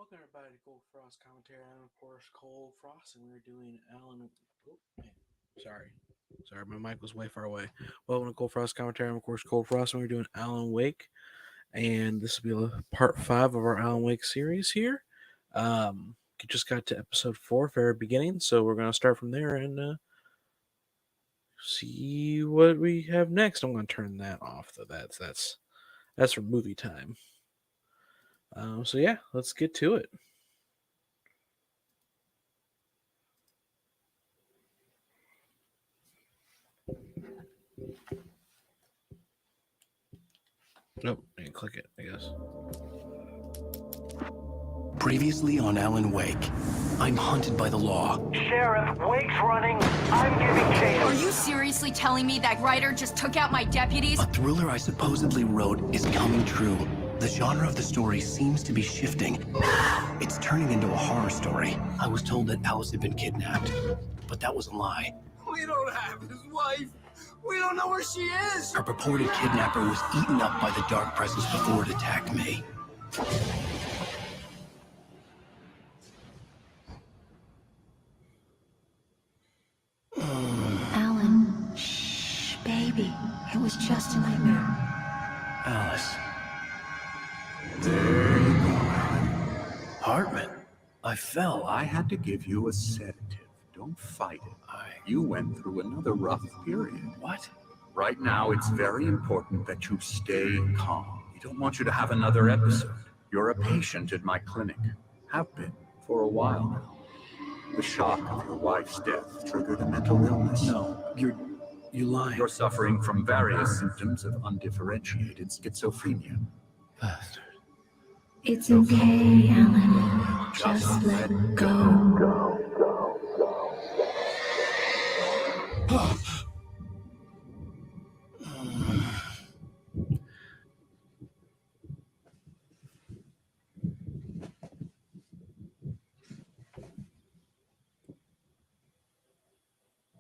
Welcome everybody to Gold Frost Commentary. I'm of course Cole Frost, and we're doing Alan. Oh, man. Sorry, my mic was way far away. Welcome to Gold Frost Commentary. I'm of course Cold Frost, and we're doing Alan Wake, and this will be part 5 of our Alan Wake series here. We just got to episode 4, very beginning, so we're gonna start from there and see what we have next. I'm gonna turn that off though. That's for movie time. So yeah, let's get to it. Nope, I can click it, I guess. Previously on Alan Wake, I'm hunted by the law. Sheriff, Wake's running. I'm giving chase. Are you seriously telling me that writer just took out my deputies? A thriller I supposedly wrote is coming true. The genre of the story seems to be shifting. It's turning into a horror story. I was told that Alice had been kidnapped, but that was a lie. We don't have his wife. We don't know where she is. Her purported kidnapper was eaten up by the dark presence before it attacked me. Alan, shh, baby. It was just a nightmare. Alice. There you go. Hartman. I fell. I had to give you a sedative. Don't fight it. You went through another rough period. What? Right now, it's very important that you stay calm. We don't want you to have another episode. You're a patient at my clinic. Have been for a while now. The shock of your wife's death triggered a mental illness. No, you lied. You're suffering from various symptoms of undifferentiated schizophrenia. Bastard. It's okay, Alan. Just let go.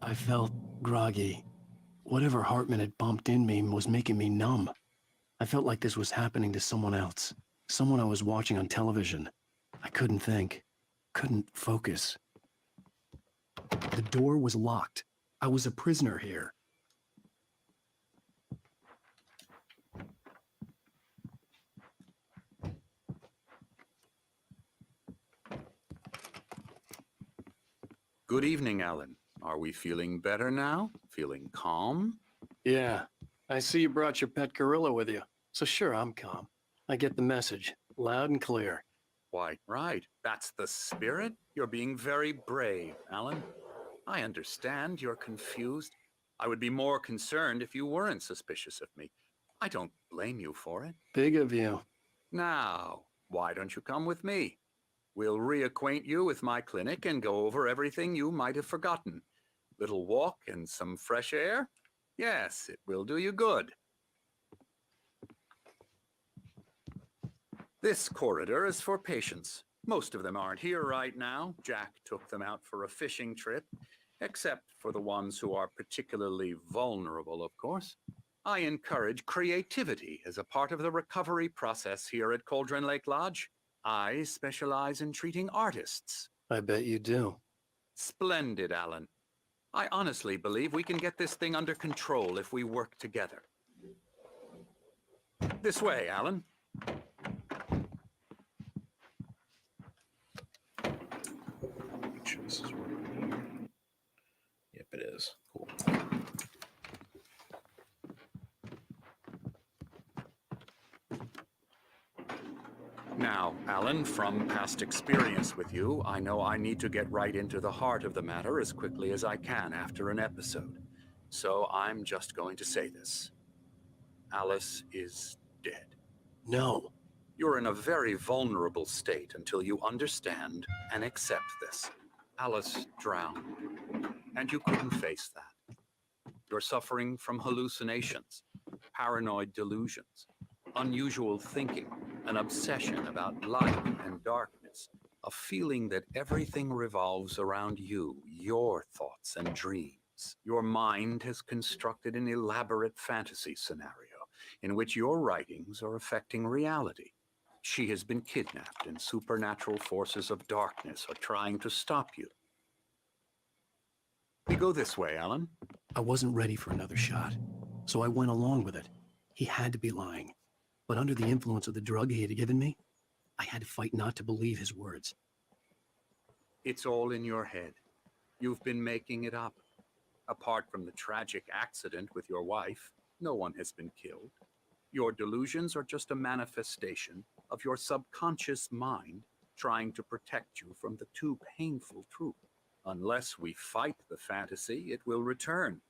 I felt groggy. Whatever Hartman had pumped in me was making me numb. I felt like this was happening to someone else. Someone I was watching on television. I couldn't think. Couldn't focus. The door was locked. I was a prisoner here. Good evening, Alan. Are we feeling better now? Feeling calm? Yeah, I see you brought your pet gorilla with you. So sure, I'm calm. I get the message, loud and clear. Why, right. That's the spirit. You're being very brave, Alan. I understand you're confused. I would be more concerned if you weren't suspicious of me. I don't blame you for it. Big of you. Now, why don't you come with me? We'll reacquaint you with my clinic and go over everything you might have forgotten. Little walk and some fresh air? Yes, it will do you good. This corridor is for patients. Most of them aren't here right now. Jack took them out for a fishing trip, except for the ones who are particularly vulnerable, of course. I encourage creativity as a part of the recovery process here at Cauldron Lake Lodge. I specialize in treating artists. I bet you do. Splendid, Alan. I honestly believe we can get this thing under control if we work together. This way, Alan. Make sure this is working here. Yep, it is. Cool. Now, Alan, from past experience with you, I know I need to get right into the heart of the matter as quickly as I can after an episode. So I'm just going to say this. Alice is dead. No. You're in a very vulnerable state until you understand and accept this. Alice drowned, and you couldn't face that. You're suffering from hallucinations, paranoid delusions, unusual thinking, an obsession about light and darkness, a feeling that everything revolves around you, your thoughts and dreams. Your mind has constructed an elaborate fantasy scenario in which your writings are affecting reality. She has been kidnapped, and supernatural forces of darkness are trying to stop you. We go this way, Alan. I wasn't ready for another shot, so I went along with it. He had to be lying. But under the influence of the drug he had given me, I had to fight not to believe his words. It's all in your head. You've been making it up. Apart from the tragic accident with your wife, no one has been killed. Your delusions are just a manifestation of your subconscious mind trying to protect you from the too painful truth. Unless we fight the fantasy, it will return.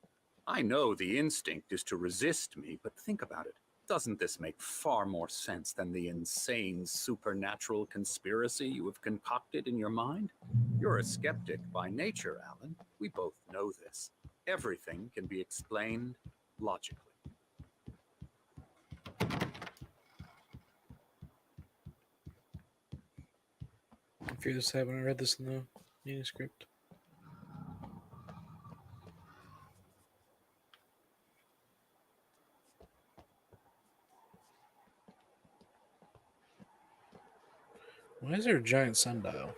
I know the instinct is to resist me, but think about it. Doesn't this make far more sense than the insane supernatural conspiracy you have concocted in your mind? You're a skeptic by nature, Alan. We both know this. Everything can be explained logically. I fear this happened. I read this in the manuscript. Why is there a giant sundial?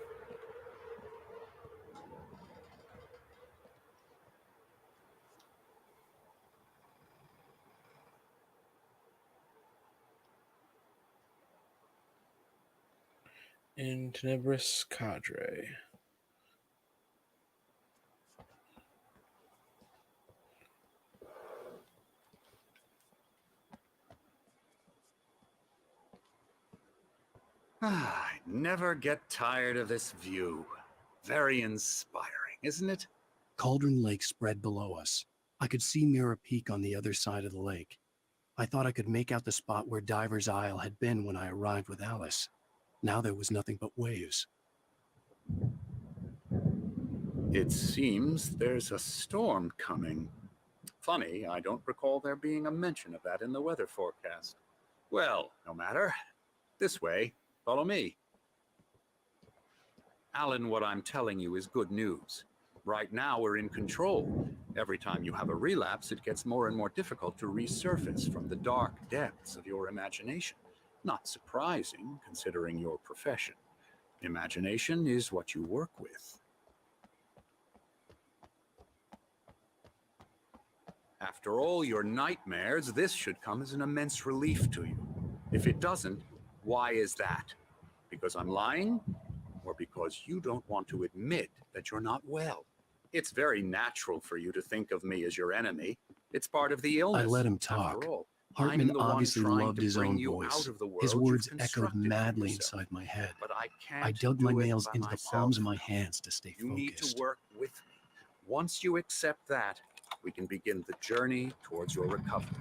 In Tenebris Cadre. I never get tired of this view. Very inspiring, isn't it? Cauldron Lake spread below us. I could see Mirror Peak on the other side of the lake. I thought I could make out the spot where Diver's Isle had been when I arrived with Alice. Now there was nothing but waves. It seems there's a storm coming. Funny, I don't recall there being a mention of that in the weather forecast. Well, no matter. This way. Follow me. Alan, what I'm telling you is good news. Right now, we're in control. Every time you have a relapse, it gets more and more difficult to resurface from the dark depths of your imagination. Not surprising, considering your profession. Imagination is what you work with. After all your nightmares, this should come as an immense relief to you. If it doesn't, why is that? Because I'm lying? Or because you don't want to admit that you're not well? It's very natural for you to think of me as your enemy. It's part of the illness. I let him talk. After all, Hartman I'm the one obviously trying loved to his bring own you voice. out of the world His you've words echoed constructed for madly yourself. inside my head. But I can't I dug my do it nails by into the myself. palms of my hands to stay You need to focused. work with me. Once you accept that, we can begin the journey towards your recovery.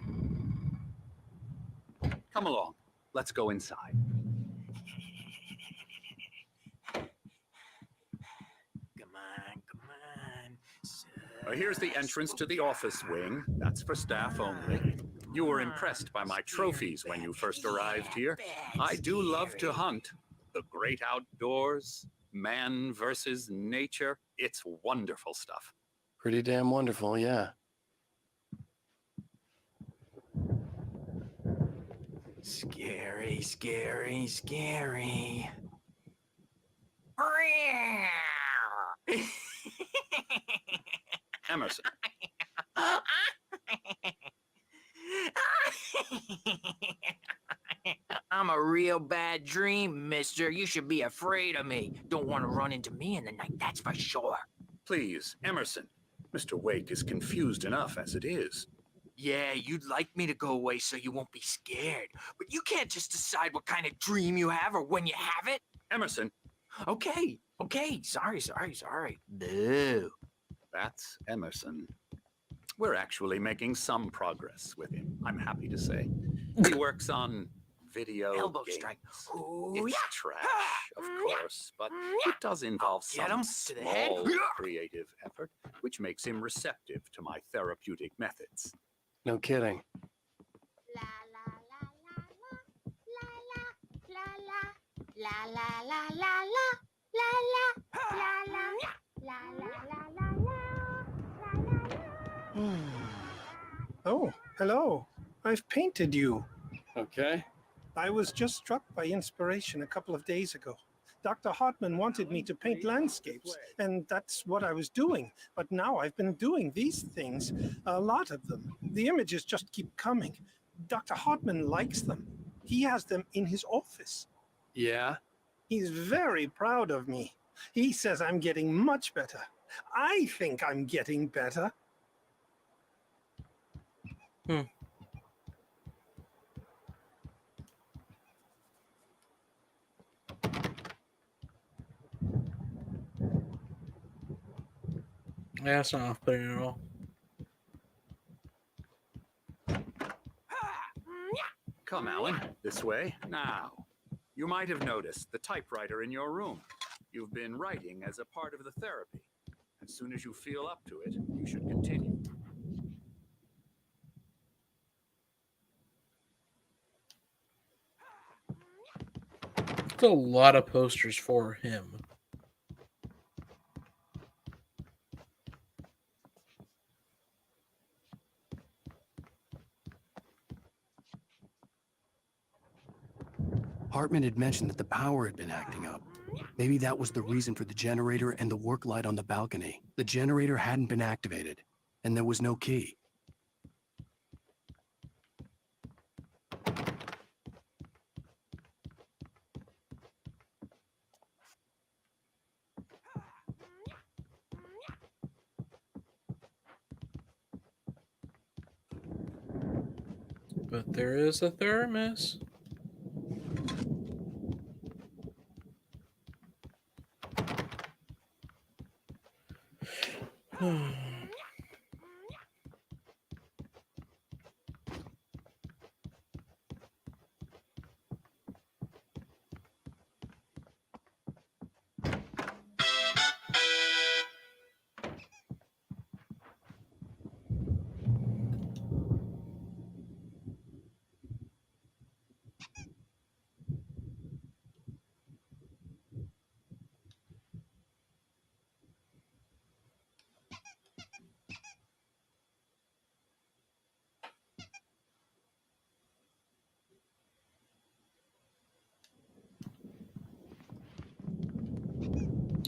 Come along. Let's go inside. Here's the entrance to the office wing. That's for staff only. You were impressed by my trophies when you first arrived here. I do love to hunt. The great outdoors, man versus nature. It's wonderful stuff. Pretty damn wonderful, yeah. Scary, scary, scary. Emerson, I'm a real bad dream, mister. You should be afraid of me. Don't want to run into me in the night, that's for sure. please, Emerson. Mr. Wake is confused enough as it is. Yeah, you'd like me to go away so you won't be scared. But you can't just decide what kind of dream you have or when you have it. Emerson, Okay, sorry. Boo. that's Emerson. We're actually making some progress with him, I'm happy to say. He works on video Elbow games. strike. Ooh, It's yeah. trash, of course, but it does involve Get some him to the head. small creative effort, which makes him receptive to my therapeutic methods. No kidding. La la la la la la la la la la la la la la la la la la. Oh, hello. I've painted you. Okay. I was just struck by inspiration a couple of days ago. Dr. Hartman wanted me to paint landscapes, and that's what I was doing. But now I've been doing these things, a lot of them. The images just keep coming. Dr. Hartman likes them. He has them in his office. Yeah? He's very proud of me. He says I'm getting much better. I think I'm getting better. Yeah, it's not off-putting at all. Come, Alan, this way. Now, you might have noticed the typewriter in your room. You've been writing as a part of the therapy. As soon as you feel up to it, you should continue. It's a lot of posters for him. Hartman had mentioned that the power had been acting up. Maybe that was the reason for the generator and the work light on the balcony. The generator hadn't been activated, and there was no key. But there is a thermos.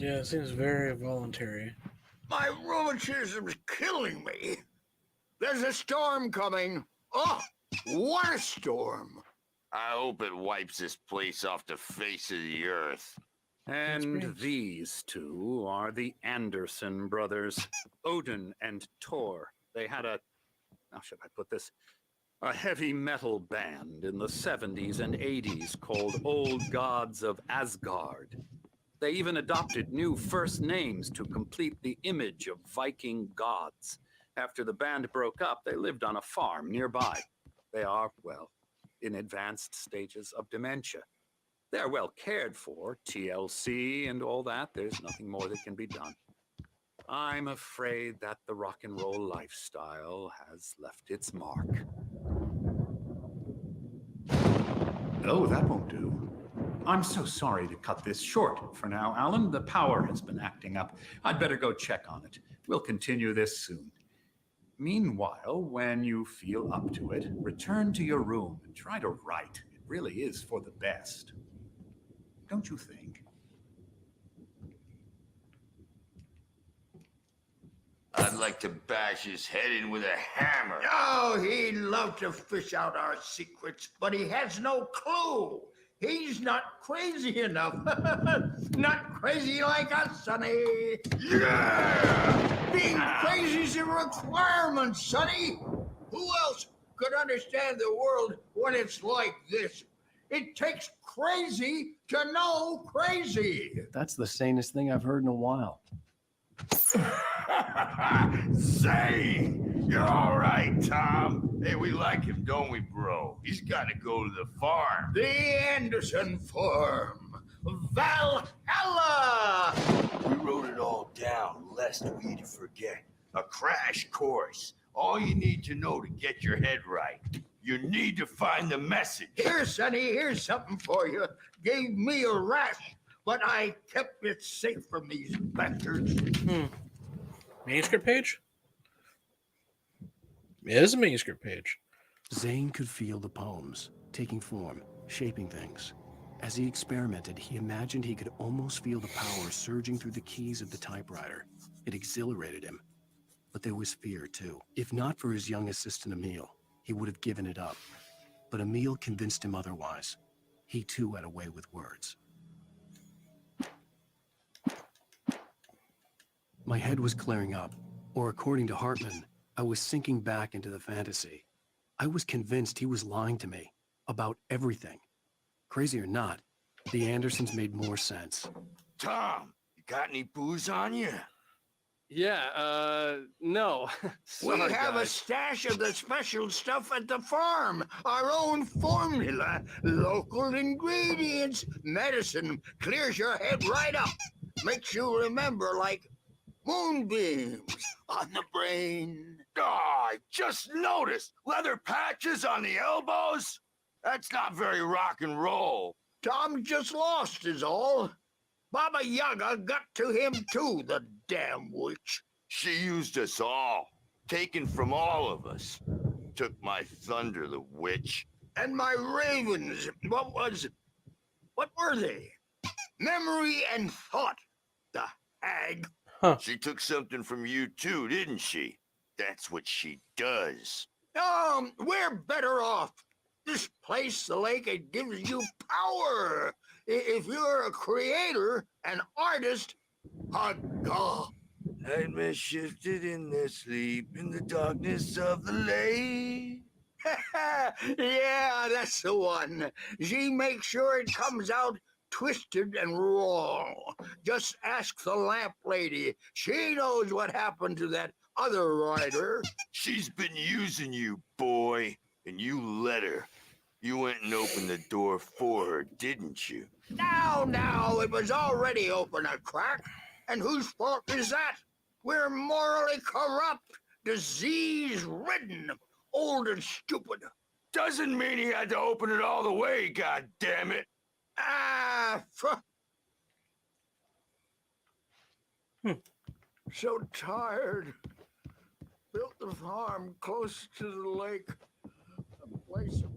Yeah, it seems very voluntary. My rheumatism's killing me. There's a storm coming. Oh, what a storm. I hope it wipes this place off the face of the earth. And these two are the Anderson brothers, Odin and Tor. They had how should I put this? A heavy metal band in the 70s and 80s called Old Gods of Asgard. They even adopted new first names to complete the image of Viking gods. After the band broke up, they lived on a farm nearby. They are, well, in advanced stages of dementia. They're well cared for, TLC and all that. There's nothing more that can be done. I'm afraid that the rock and roll lifestyle has left its mark. Oh, that won't do. I'm so sorry to cut this short for now, Alan. The power has been acting up. I'd better go check on it. We'll continue this soon. Meanwhile, when you feel up to it, return to your room and try to write. It really is for the best. Don't you think? I'd like to bash his head in with a hammer. Oh, he'd love to fish out our secrets, but he has no clue. He's not crazy enough. Not crazy like us, Sonny. Yeah! Being crazy's a requirement, Sonny. Who else could understand the world when it's like this? It takes crazy to know crazy. That's the sanest thing I've heard in a while. Zane! You're all right, Tom. Hey, we like him, don't we, bro? He's got to go to the farm. The Anderson farm. Valhalla! We wrote it all down, lest we'd forget. A crash course. All you need to know to get your head right. You need to find the message. Here, Sonny, here's something for you. Gave me a rash, but I kept it safe from these bastards. Manuscript page? It is a manuscript page. Zane could feel the poems taking form, shaping things. As he experimented, he imagined he could almost feel the power surging through the keys of the typewriter. It exhilarated him. But there was fear, too. If not for his young assistant Emil, he would have given it up. But Emil convinced him otherwise. He too had a way with words. My head was clearing up, or according to Hartman, I was sinking back into the fantasy. I was convinced he was lying to me about everything. Crazy or not, the Andersons made more sense. Tom, you got any booze on you? Yeah, no. We Sorry, have a guys. stash of the special stuff at the farm. Our own formula, local ingredients, medicine. Clears your head right up. Makes you remember like moonbeams on the brain. Oh, I just noticed. Leather patches on the elbows? That's not very rock and roll. Tom just lost is all. Baba Yaga got to him too, the damn witch. She used us all. Taken from all of us. Took my thunder, the witch. And my ravens, what were they? Memory and thought, the hag. Huh. She took something from you too, didn't she? That's what she does. We're better off. This place, the lake, it gives you power. If you're a creator, an artist, a god. Nightmare shifted in their sleep in the darkness of the lake. Yeah, that's the one. She makes sure it comes out twisted and raw. Just ask the lamp lady. She knows what happened to that other writer. She's been using you, boy, and you let her. You went and opened the door for her, didn't you? Now, it was already open a crack. And whose fault is that? We're morally corrupt, disease-ridden, old and stupid. Doesn't mean he had to open it all the way, goddammit. So tired. Built the farm close to the lake. A place of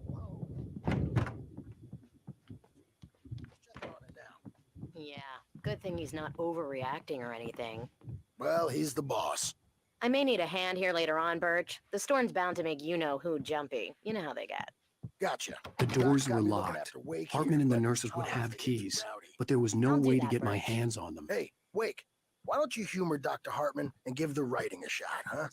Yeah, good thing he's not overreacting or anything. Well, he's the boss. I may need a hand here later on, Birch. The storm's bound to make you-know-who jumpy. You know how they get. Gotcha. The doors were Got me looking locked. after Wake Hartman here, and the but nurses would I'll have to get keys, you rowdy. but there was no I'll do way to that, get my Birch. hands on them. Hey, Wake, why don't you humor Dr. Hartman and give the writing a shot, huh?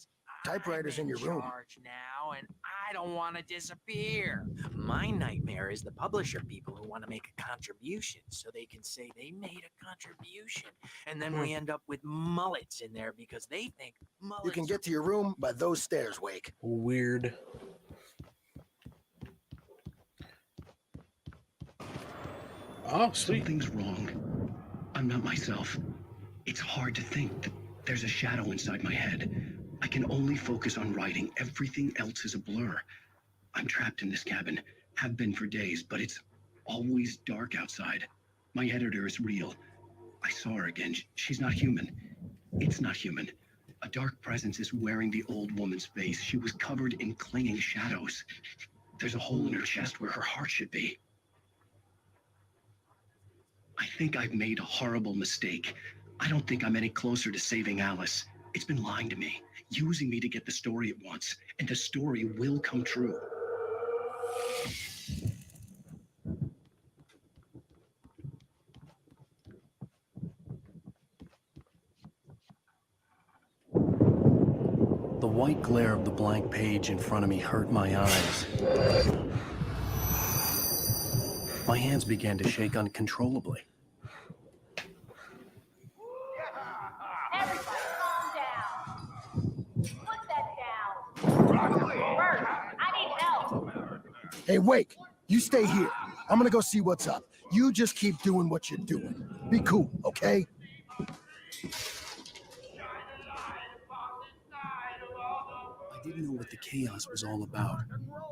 Typewriter's in your room. Charge now, and I don't want to disappear. My nightmare is the publisher people who want to make a contribution so they can say they made a contribution, and then we end up with mullets in there because they think mullets. You can get to your room by those stairs, Wake. Weird. Oh, sweet. Something's wrong. I'm not myself. It's hard to think that there's a shadow inside my head. I can only focus on writing. Everything else is a blur. I'm trapped in this cabin. Have been for days, but it's always dark outside. My editor is real. I saw her again. She's not human. It's not human. A dark presence is wearing the old woman's face. She was covered in clinging shadows. There's a hole in her chest where her heart should be. I think I've made a horrible mistake. I don't think I'm any closer to saving Alice. It's been lying to me, using me to get the story it wants, and the story will come true. The white glare of the blank page in front of me hurt my eyes. My hands began to shake uncontrollably. Everybody calm down. Put that down. Bert, I need help. Hey, Wake, you stay here. I'm gonna go see what's up. You just keep doing what you're doing. Be cool, okay? I didn't know what the chaos was all about,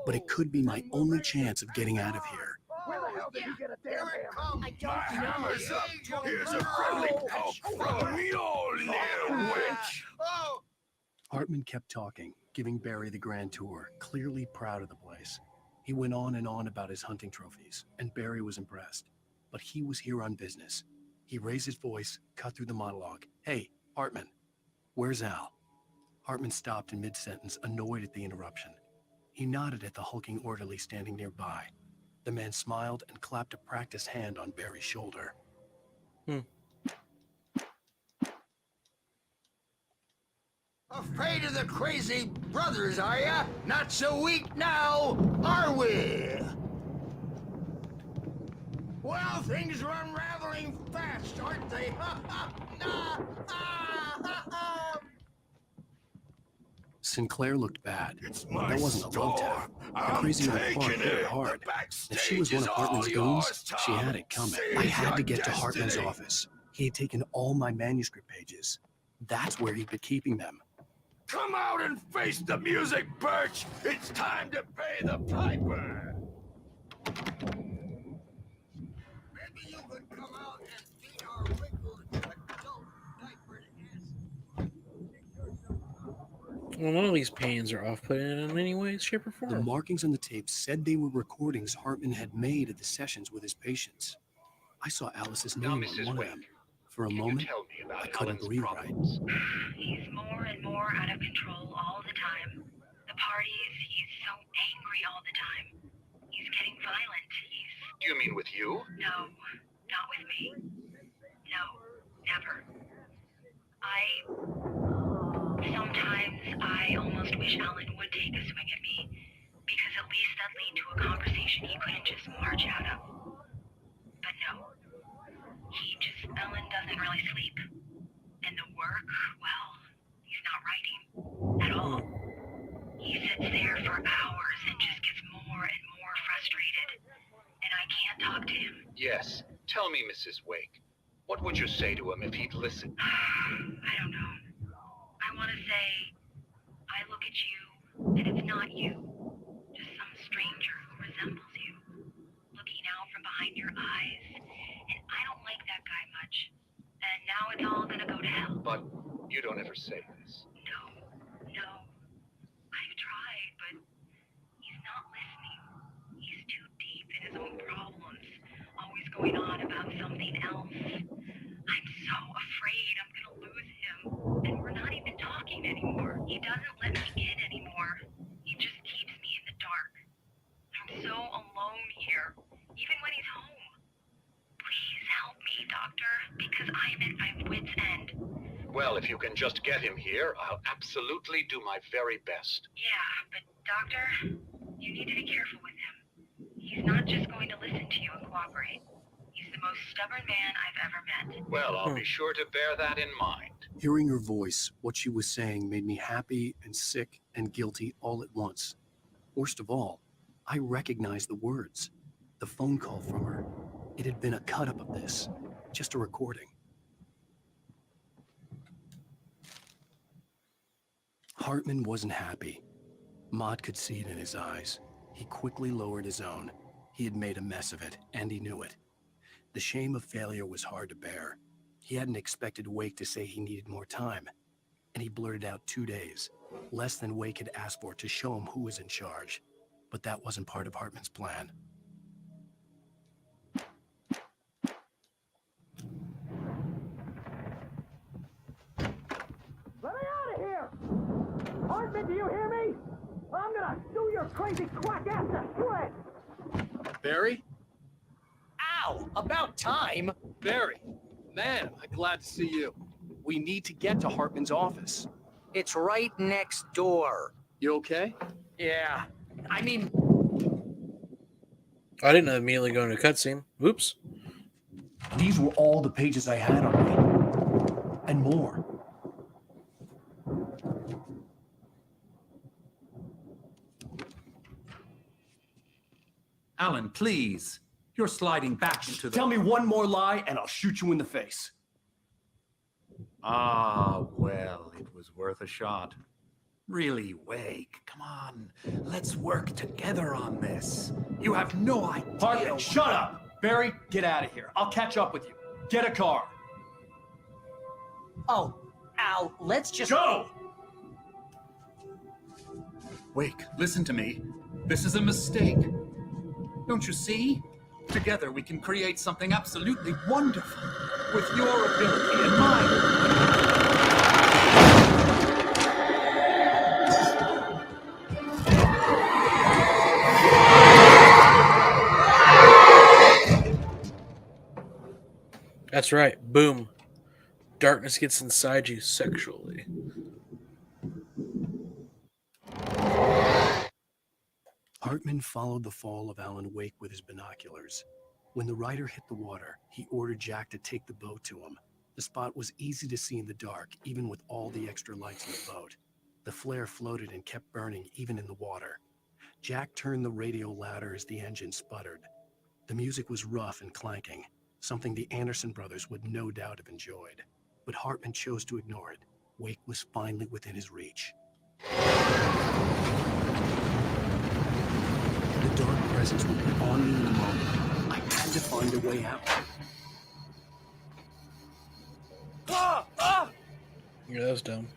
but it could be my only chance of getting out of here. Where the hell did you get a damn hammer? I don't know. Hammer's up. Here's a friendly poke from Mjolnir, witch. Hartman kept talking, giving Barry the grand tour, clearly proud of the place. He went on and on about his hunting trophies, and Barry was impressed. But he was here on business. He raised his voice, cut through the monologue. Hey, Hartman, where's Al? Hartman stopped in mid-sentence, annoyed at the interruption. He nodded at the hulking orderly standing nearby. The man smiled and clapped a practiced hand on Barry's shoulder. Afraid of the crazy brothers, are ya? Not so weak now, are we? Well, things are unraveling fast, aren't they? Sinclair looked bad. It's my That wasn't a love tap. The I'm crazy old taking part hit her it. hard. The If she was one of backstage is Hartman's all goons, yours, she Tom. had it coming. Seize I had to your get to Hartman's destiny. office. He had taken all my manuscript pages. That's where he'd been keeping them. Come out and face the music, Birch! It's time to pay the piper! Maybe you could come out and beat our wrinkled adult diapered ass. Well, none of these paintings are off-putting in any way, shape, or form. The markings on the tape said they were recordings Hartman had made at the sessions with his patients. I saw Alice's Now, name on Mrs. one Wake, of them. For a can you moment, tell me about I couldn't Alan's breathe right. problems? He's more and more out of control all the time. The parties, he's so angry all the time. He's getting violent. Do you mean with you? No, not with me. No, never. Sometimes I almost wish Alan would take a swing at me, because at least that'd lead to a conversation he couldn't just march out of. But no. Alan doesn't really sleep. And the work, well, he's not writing at all. He sits there for hours and just gets more and more frustrated. And I can't talk to him. Yes. Tell me, Mrs. Wake. What would you say to him if he'd listen? I don't know. I want to say, I look at you, and it's not you. Just some stranger who resembles you. Looking out from behind your eyes. And I don't like that guy much. And now it's all gonna go to hell. But you don't ever say this. No. I've tried, but he's not listening. He's too deep in his own problems. Always going on about something else. I'm so afraid I'm gonna lose him. And we're not even talking anymore. He doesn't let me in anymore. He just keeps me in the dark. I'm so alone here, even when he's home. Please help me, Doctor, because I'm at my wit's end. Well, if you can just get him here, I'll absolutely do my very best. Yeah, but Doctor, you need to be careful with him. He's not just going to listen to you and cooperate. He's the most stubborn man I've ever met. Well, I'll be sure to bear that in mind. Hearing her voice, what she was saying made me happy and sick and guilty all at once. Worst of all, I recognized the words. The phone call from her. It had been a cut-up of this. Just a recording. Hartman wasn't happy. Maud could see it in his eyes. He quickly lowered his own. He had made a mess of it, and he knew it. The shame of failure was hard to bear. He hadn't expected Wake to say he needed more time, and he blurted out 2 days, less than Wake had asked for to show him who was in charge. But that wasn't part of Hartman's plan. Let me out of here! Hartman, do you hear me? I'm gonna do your crazy quack ass to shreds! Barry? Ow! About time! Barry, man, I'm glad to see you. We need to get to Hartman's office. It's right next door. You okay? Yeah. I mean, I didn't immediately go into a cutscene. Oops. These were all the pages I had on me. And more. Alan, please. You're sliding back into the... Tell me one more lie and I'll shoot you in the face. Ah, well, it was worth a shot. Really, Wake, come on. Let's work together on this. You have no idea... Hartman, shut up! Barry, get out of here. I'll catch up with you. Get a car. oh, Al, let's just... Go! Wake, listen to me. This is a mistake. Don't you see? Together we can create something absolutely wonderful. With your ability and mine. That's right. Boom. Darkness gets inside you sexually. Hartman followed the fall of Alan Wake with his binoculars. When the rider hit the water, he ordered Jack to take the boat to him. The spot was easy to see in the dark, even with all the extra lights in the boat. The flare floated and kept burning even in the water. Jack turned the radio louder as the engine sputtered. The music was rough and clanking, something the Anderson brothers would no doubt have enjoyed. But Hartman chose to ignore it. Wake was finally within his reach. The dark presence would be on me in a moment. I had to find a way out. Yeah, that was dumb.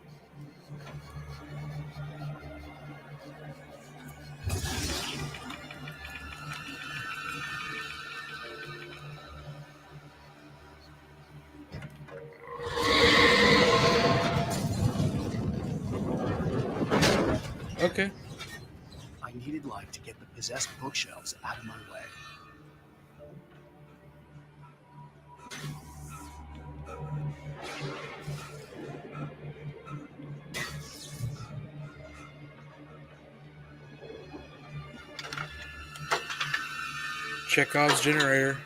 Okay. I needed light to get the possessed bookshelves out of my way. Chekhov's generator.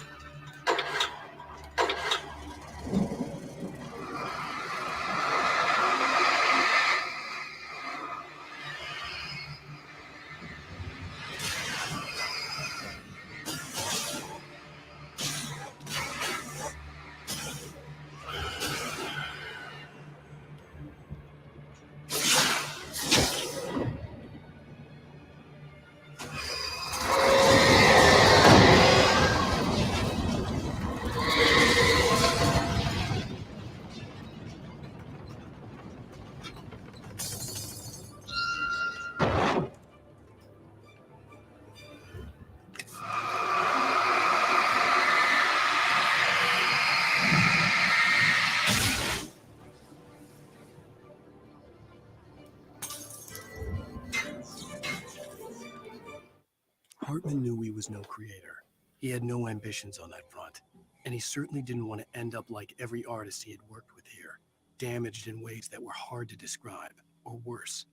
Hartman knew he was no creator. He had no ambitions on that front, and he certainly didn't want to end up like every artist he had worked with here, damaged in ways that were hard to describe, or worse.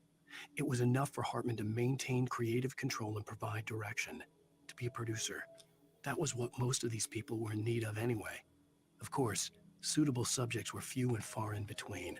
It was enough for Hartman to maintain creative control and provide direction, to be a producer. That was what most of these people were in need of anyway. Of course, suitable subjects were few and far in between.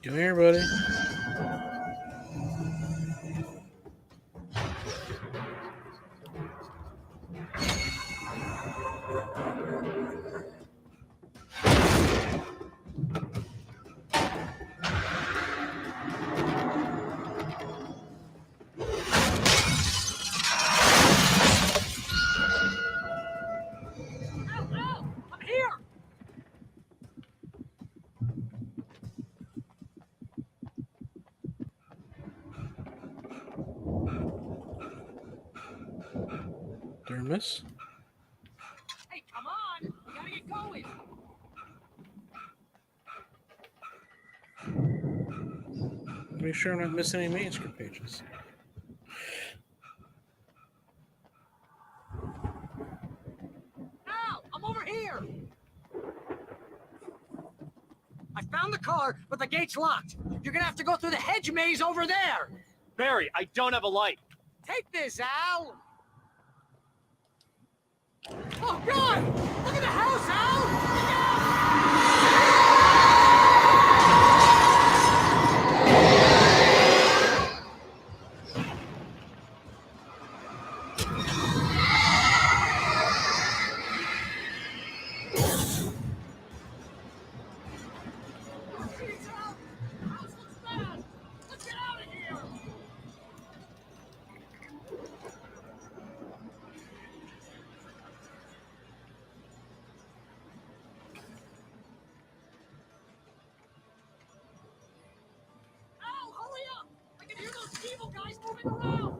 Come here, buddy. I'm here! Thermos. Hey, come on! We gotta get going! Make sure I'm not missing any manuscript pages. Al, I'm over here! I found found the car, but the gate's locked. You're gonna have to go through the hedge maze over there. Barry, I don't have a light. Take this, Al. Oh, God! Look at the house, Al! Al, hurry up! I can hear those evil guys moving around!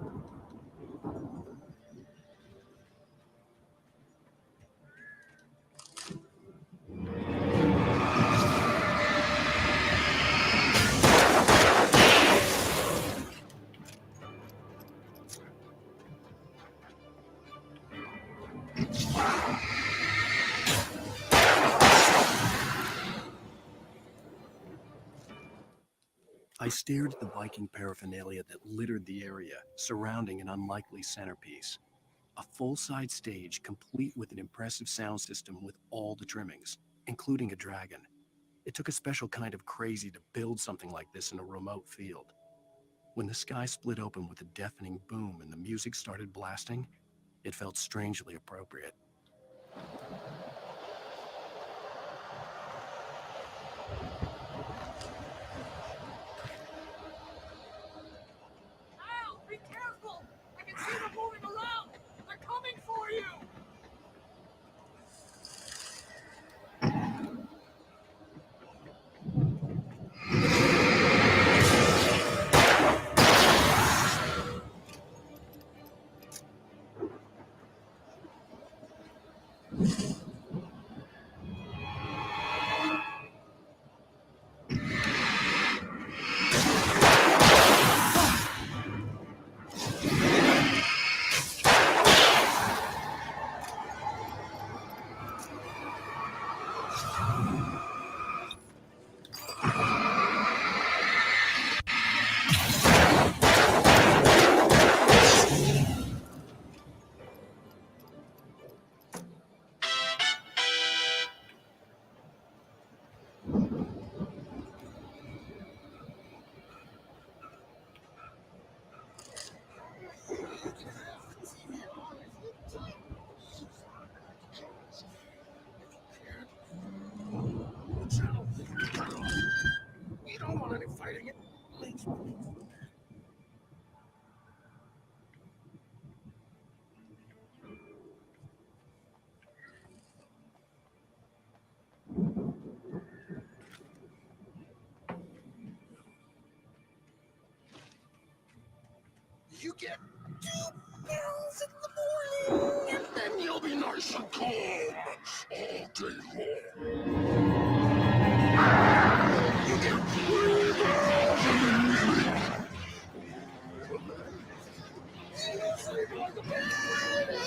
I stared at the Viking paraphernalia that littered the area, surrounding an unlikely centerpiece. A full-size stage complete with an impressive sound system with all the trimmings, including a dragon. It took a special kind of crazy to build something like this in a remote field. When the sky split open with a deafening boom and the music started blasting, it felt strangely appropriate. Al, be careful! I can see them moving around! They're coming for you! We don't want any fighting. You get 2 pills in the morning, and then you'll be nice and calm all day long. You get 3 pills in the morning. You sleep like a baby.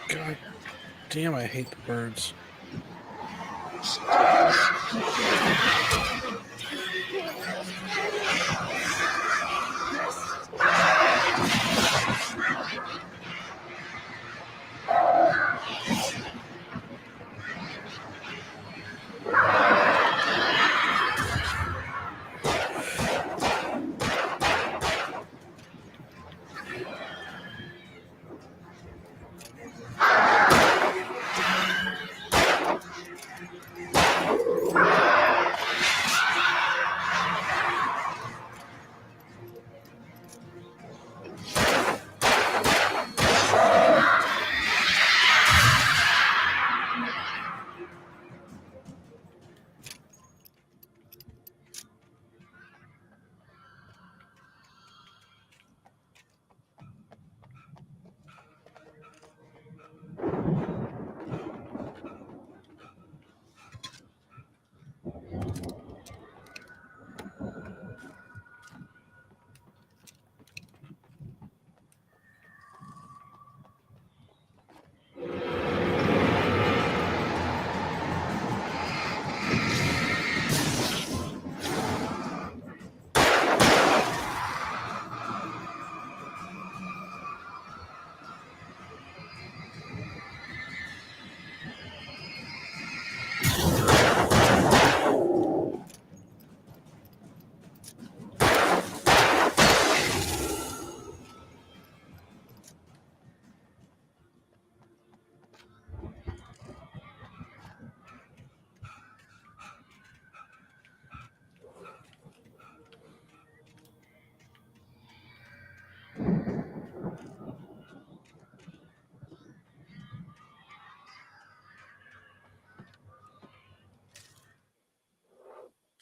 God damn, I hate the birds.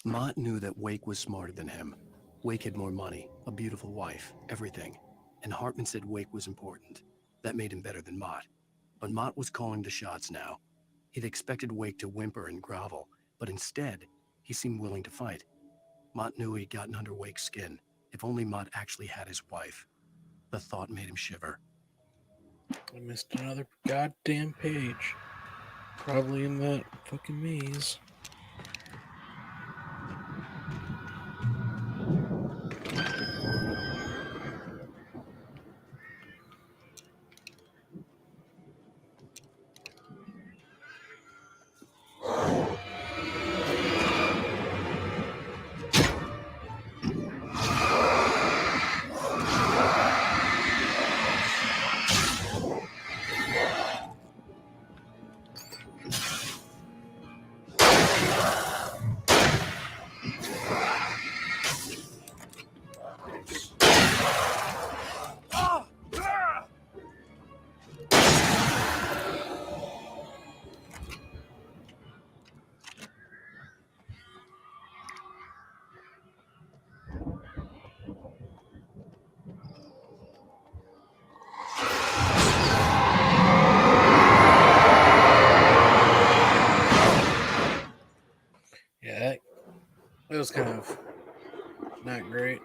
Mott knew that Wake was smarter than him. Wake had more money, a beautiful wife, everything. And Hartman said Wake was important. That made him better than Mott. But Mott was calling the shots now. He'd expected Wake to whimper and grovel, but instead, he seemed willing to fight. Mott knew he'd gotten under Wake's skin. If only Mott actually had his wife. The thought made him shiver. I missed another goddamn page. Probably in that fucking maze. Yeah, it was kind of not great.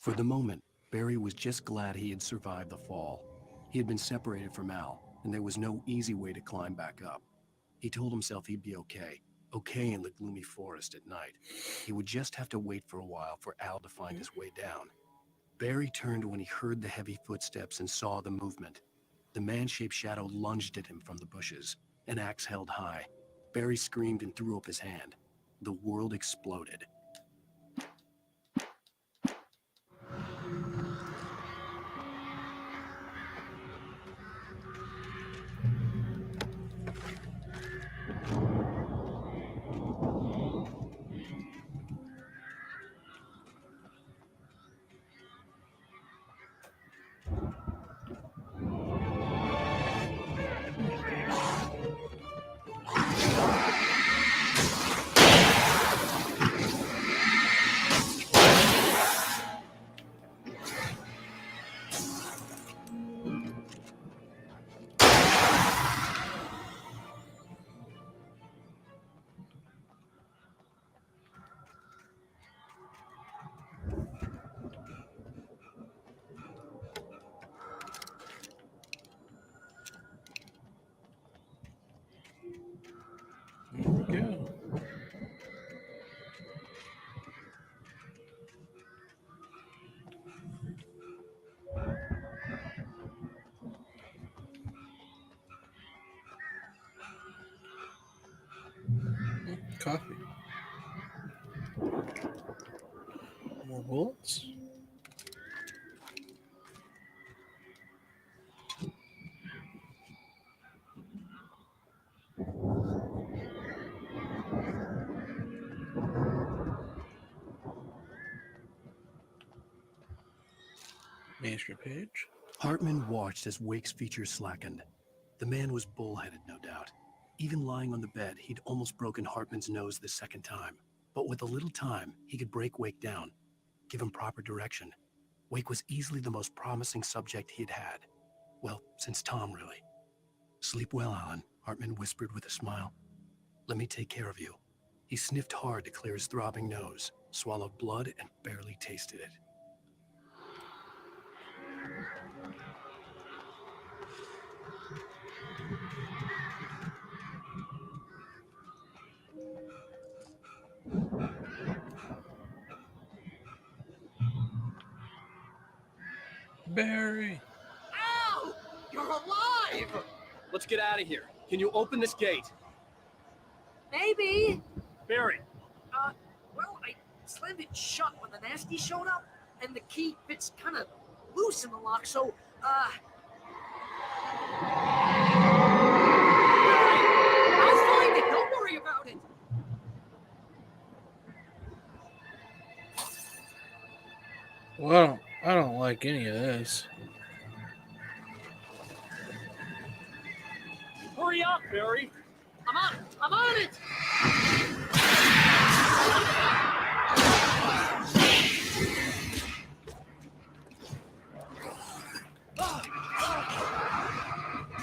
For the moment, Barry was just glad he had survived the fall. He had been separated from Al, and there was no easy way to climb back up. He told himself he'd be okay in the gloomy forest at night. He would just have to wait for a while for Al to find his way down. Barry turned when he heard the heavy footsteps and saw the movement. The man-shaped shadow lunged at him from the bushes, an axe held high. Barry screamed and threw up his hand. The world exploded. There we go. Coffee. More bullets. Manuscript page. Hartman watched as Wake's features slackened. The man was bullheaded, no doubt. Even lying on the bed, he'd almost broken Hartman's nose the second time. But with a little time, he could break Wake down, give him proper direction. Wake was easily the most promising subject he'd had. Well, since Tom, really. Sleep well, Alan, Hartman whispered with a smile. Let me take care of you. He sniffed hard to clear his throbbing nose, swallowed blood, and barely tasted it. Barry. Ow! You're alive! Let's get out of here. Can you open this gate? Maybe. Barry. Well, I slammed it shut when the nasty showed up, and the key fits kind of loose in the lock, so, Barry, I'll find it. Don't worry about it. Well, I don't like any of this. Hurry up, Barry. I'm on it.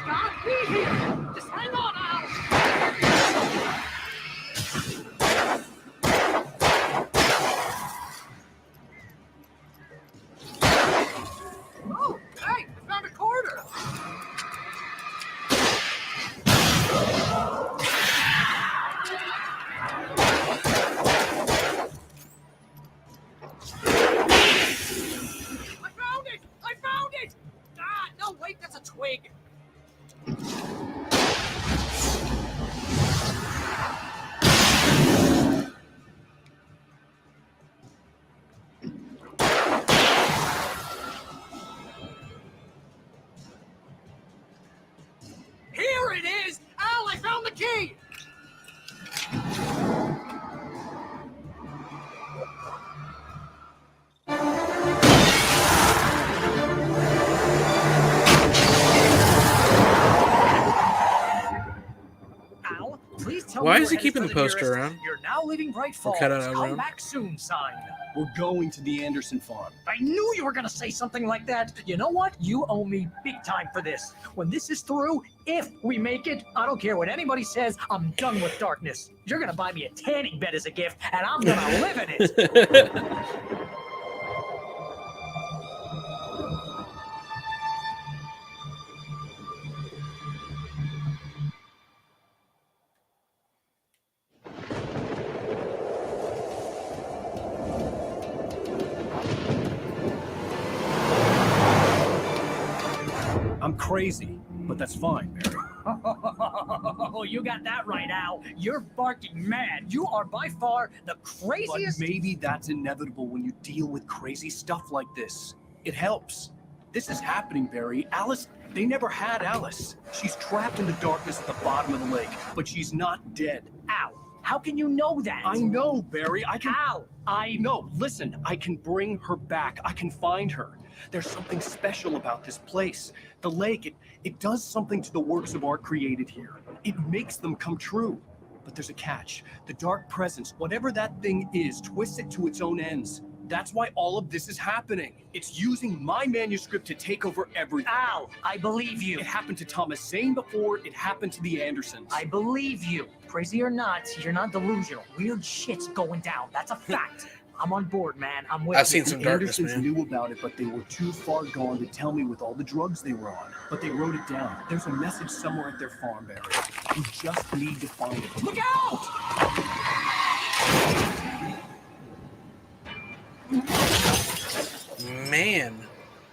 God, be here. Just hang on, Al. Oh, hey, I found a quarter. I found it! Ah, no, wait, that's a twig. Here it is! Al, I found the key! Al, please tell Why me is we're he keeping headed the for poster nearest around? You're now leaving Bright Or Falls. cut out of Come room? back soon sign. We're going to the Anderson farm. I knew you were gonna say something like that. You know what? You owe me big time for this. When this is through, if we make it, I don't care what anybody says, I'm done with darkness. You're gonna buy me a tanning bed as a gift, and I'm gonna live in it. I'm crazy, but that's fine, Barry. Oh, you got that right, Al. You're barking mad. You are by far the But craziest. maybe that's inevitable when you deal with crazy stuff like this. It helps. This is happening, Barry. Alice, they never had Alice. She's trapped in the darkness at the bottom of the lake, but she's not dead. Al, how can you know that? I know, Barry. I can. Al, No, listen. I can bring her back. I can find her. There's something special about this place. The lake, it does something to the works of art created here. It makes them come true. But there's a catch. The dark presence, whatever that thing is, twists it to its own ends. That's why all of this is happening. It's using my manuscript to take over everything. Al, I believe you. It happened to Thomas Zane before. It happened to the Andersons. I believe you. Crazy or not, you're not delusional. Weird shit's going down. That's a fact. I'm on board, man. I'm with I've you. seen some The darkness, Andersons man. knew about it, but they were too far gone to tell me with all the drugs they were on. But they wrote it down. There's a message somewhere at their farm, Barry. You just need to find it. Look out! Man,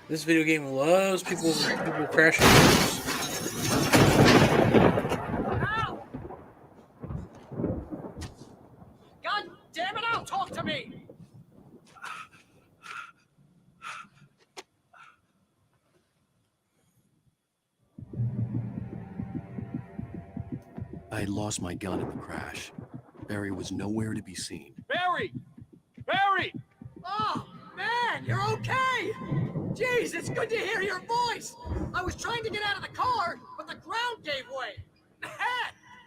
this video game loves people crashing. Al! God damn it, Al, talk to me! I had lost my gun in the crash. Barry was nowhere to be seen. Barry! Barry! Oh, man, you're okay! Jeez, it's good to hear your voice! I was trying to get out of the car, but the ground gave way. Man,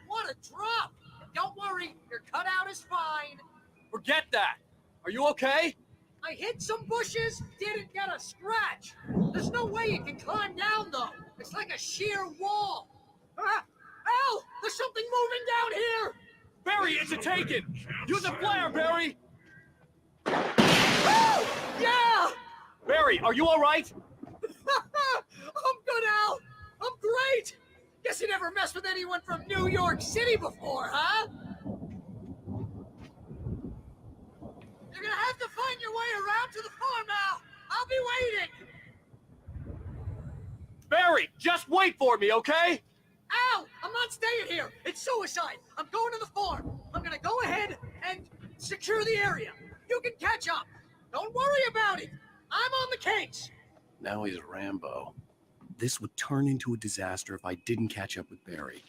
what a drop! Don't worry, your cutout is fine. Forget that! Are you okay? I hit some bushes, didn't get a scratch. There's no way you can climb down, though. It's like a sheer wall. Ah, Al, there's something moving down here! Barry, it's a taken! Use a flare, Barry! Yeah! Barry, are you all right? I'm good, Al. I'm great. Guess you never messed with anyone from New York City before, huh? You're gonna have to find your way around to the farm now. I'll be waiting. Barry, just wait for me, okay? Al, I'm not staying here. It's suicide. I'm going to the farm. I'm gonna go ahead and secure the area. You can catch up. Don't worry about it. I'm on the case. Now he's Rambo. This would turn into a disaster if I didn't catch up with Barry.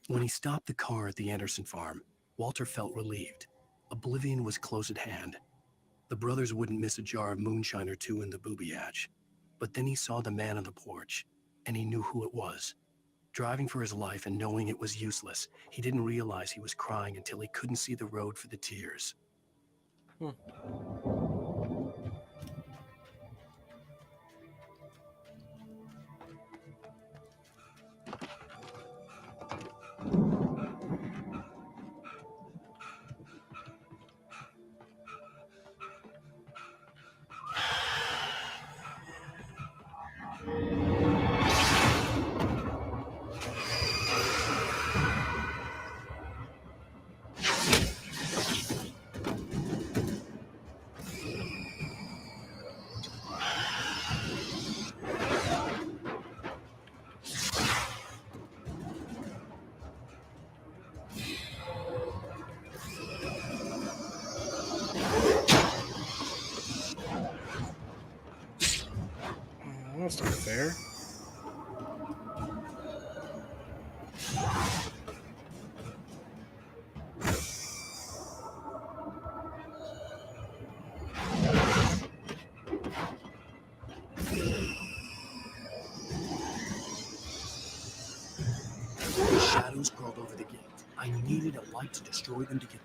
When he stopped the car at the Anderson farm, Walter felt relieved. Oblivion was close at hand. The brothers wouldn't miss a jar of moonshine or two in the booby hatch. But then he saw the man on the porch, and he knew who it was. Driving for his life and knowing it was useless, he didn't realize he was crying until he couldn't see the road for the tears. That's not fair. The shadows crawled over the gate. I needed a light to destroy them to get through.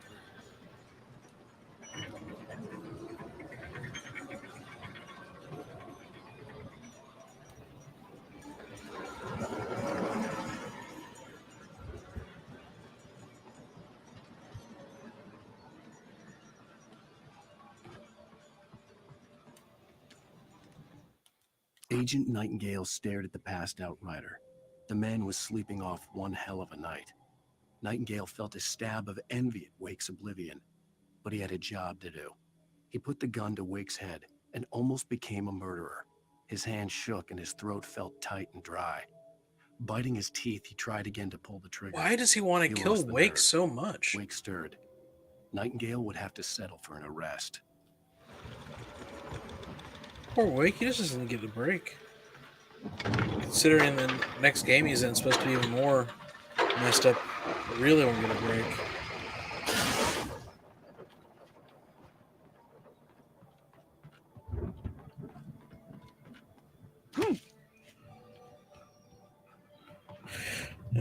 Agent Nightingale stared at the passed-out rider. The man was sleeping off one hell of a night. Nightingale felt a stab of envy at Wake's oblivion, but he had a job to do. He put the gun to Wake's head and almost became a murderer. His hand shook and his throat felt tight and dry. Biting his teeth, he tried again to pull the trigger. Why does he want to kill Wake so much? Wake stirred. Nightingale would have to settle for an arrest. Poor Wake, he just doesn't get a break. Considering the next game he's in supposed to be even more messed up, really won't get a break.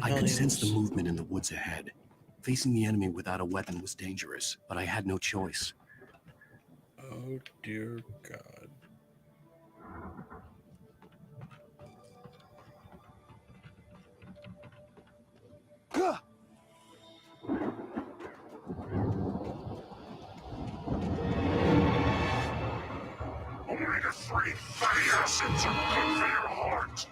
I could sense the movement in the woods ahead. Facing the enemy without a weapon was dangerous, but I had no choice. Oh dear God. Omega-3 fatty acids are good for your heart.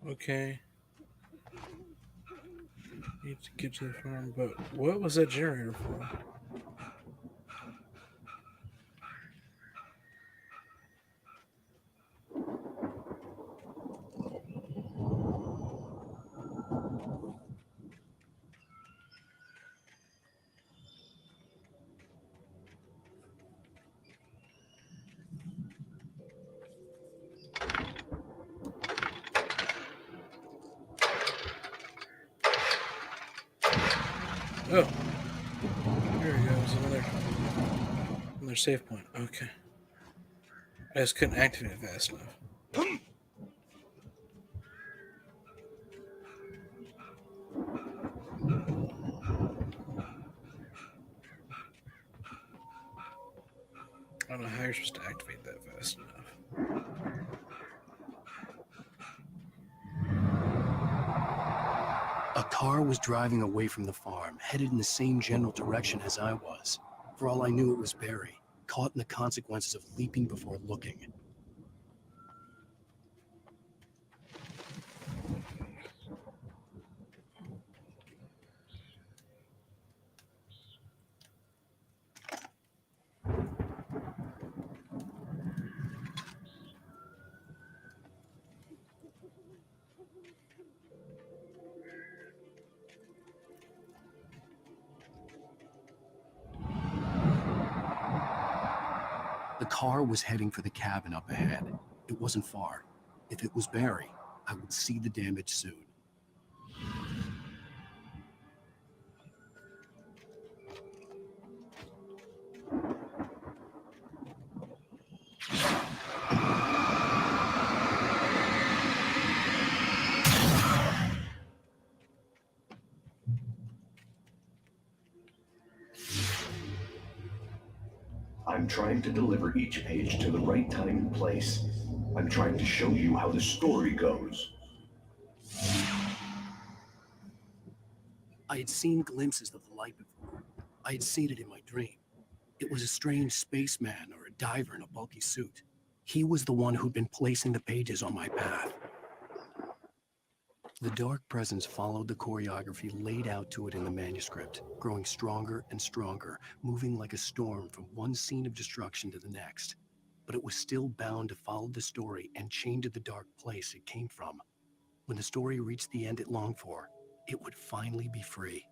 Okay. Need to get to the farm, but what was that generator for? Oh, there we go. There's another save point. Okay. I just couldn't activate it fast enough. I don't know how you're supposed to activate that fast enough. A car was driving away from the farm, headed in the same general direction as I was. For all I knew, it was Barry, caught in the consequences of leaping before looking. The car was heading for the cabin up ahead. It wasn't far. If it was Barry, I would see the damage soon. I'm trying to deliver each page to the right time and place. I'm trying to show you how the story goes. I had seen glimpses of the light before. I had seen it in my dream. It was a strange spaceman or a diver in a bulky suit. He was the one who'd been placing the pages on my path. The dark presence followed the choreography laid out to it in the manuscript, growing stronger and stronger, moving like a storm from one scene of destruction to the next. But it was still bound to follow the story and chained to the dark place it came from. When the story reached the end it longed for, it would finally be free.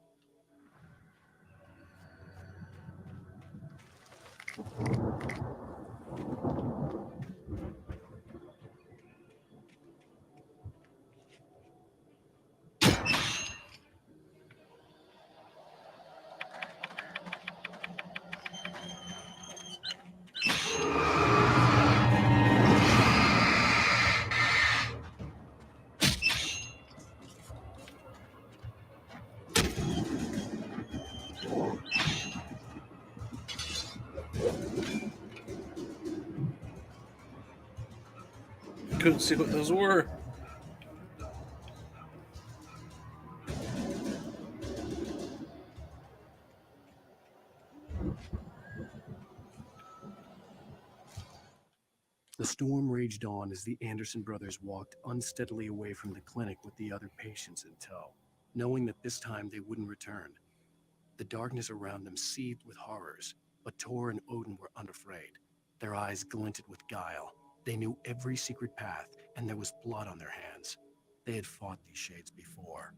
Couldn't see what those were. The storm raged on as the Anderson brothers walked unsteadily away from the clinic with the other patients in tow, knowing that this time they wouldn't return. The darkness around them seethed with horrors, but Tor and Odin were unafraid. Their eyes glinted with guile. They knew every secret path, and there was blood on their hands. They had fought these shades before.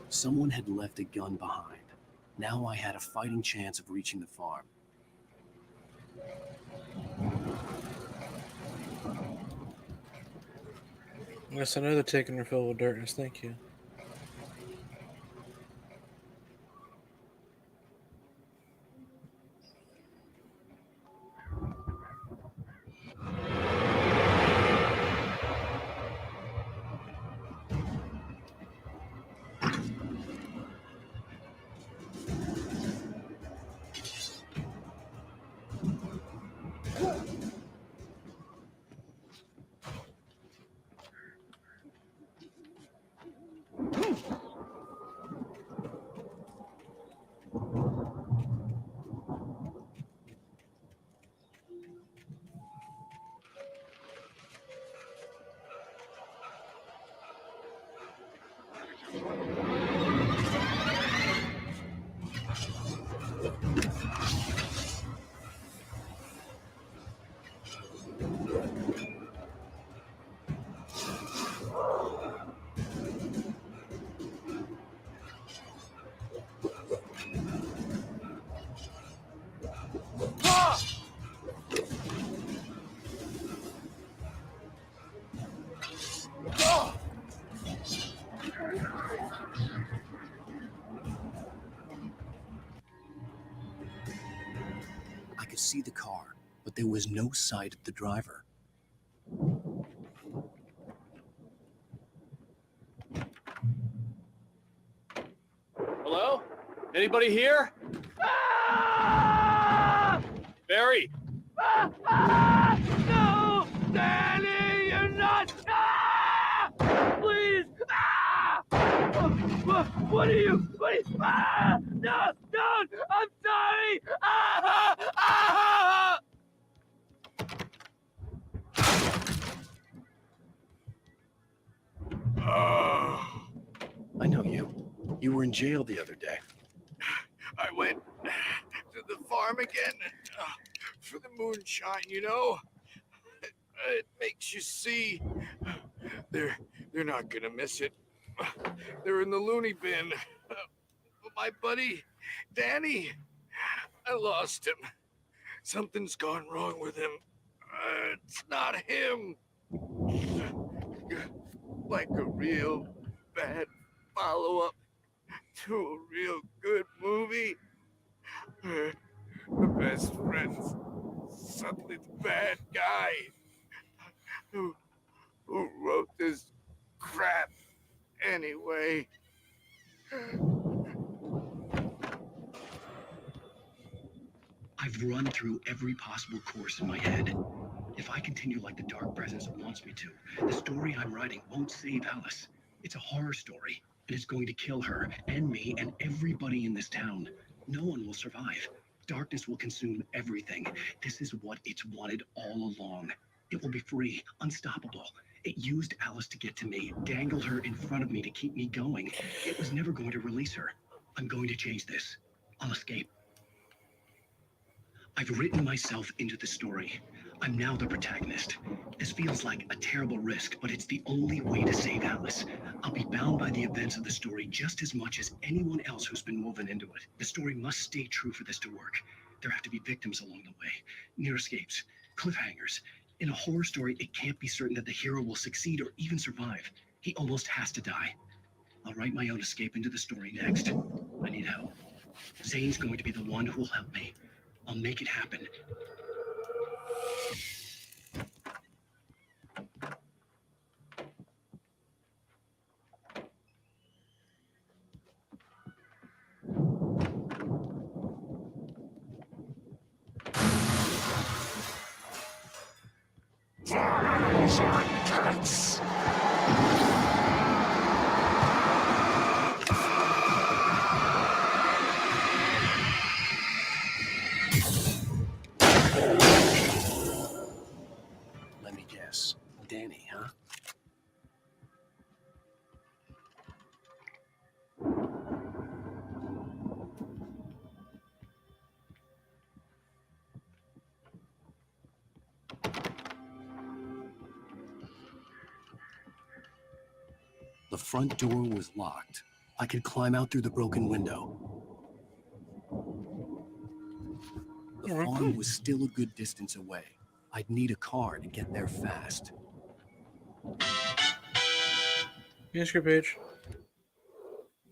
Someone had left a gun behind. Now I had a fighting chance of reaching the farm. That's another taking her filled with darkness. Thank you. could see the car, but there was no sight of the driver. Hello? Anybody here? Ah! Barry! No! Danny, you're not! Ah! Please! Ah! What are you? Ah! No! Don't! I'm sorry! Ah! Ah! I know you. You were in jail the other day. I went to the farm again for the moonshine, you know. It makes you see. They're not gonna miss it. They're in the loony bin. But my buddy, Danny, I lost him. Something's gone wrong with him. It's not him. Like a real bad follow-up to a real good movie. The best friend's suddenly the bad guy who wrote this crap anyway. I've run through every possible course in my head. If I continue like the Dark Presence wants me to, the story I'm writing won't save Alice. It's a horror story, and it's going to kill her, and me, and everybody in this town. No one will survive. Darkness will consume everything. This is what it's wanted all along. It will be free, unstoppable. It used Alice to get to me, dangled her in front of me to keep me going. It was never going to release her. I'm going to change this. I'll escape. I've written myself into the story. I'm now the protagonist. This feels like a terrible risk, but it's the only way to save Alice. I'll be bound by the events of the story just as much as anyone else who's been woven into it. The story must stay true for this to work. There have to be victims along the way, near escapes, cliffhangers. In a horror story, it can't be certain that the hero will succeed or even survive. He almost has to die. I'll write my own escape into the story next. I need help. Zane's going to be the one who will help me. I'll make it happen. Cats. Let me guess. Danny, huh? The front door was locked. I could climb out through the broken window. The farm was still a good distance away. I'd need a car to get there fast. Manuscript page.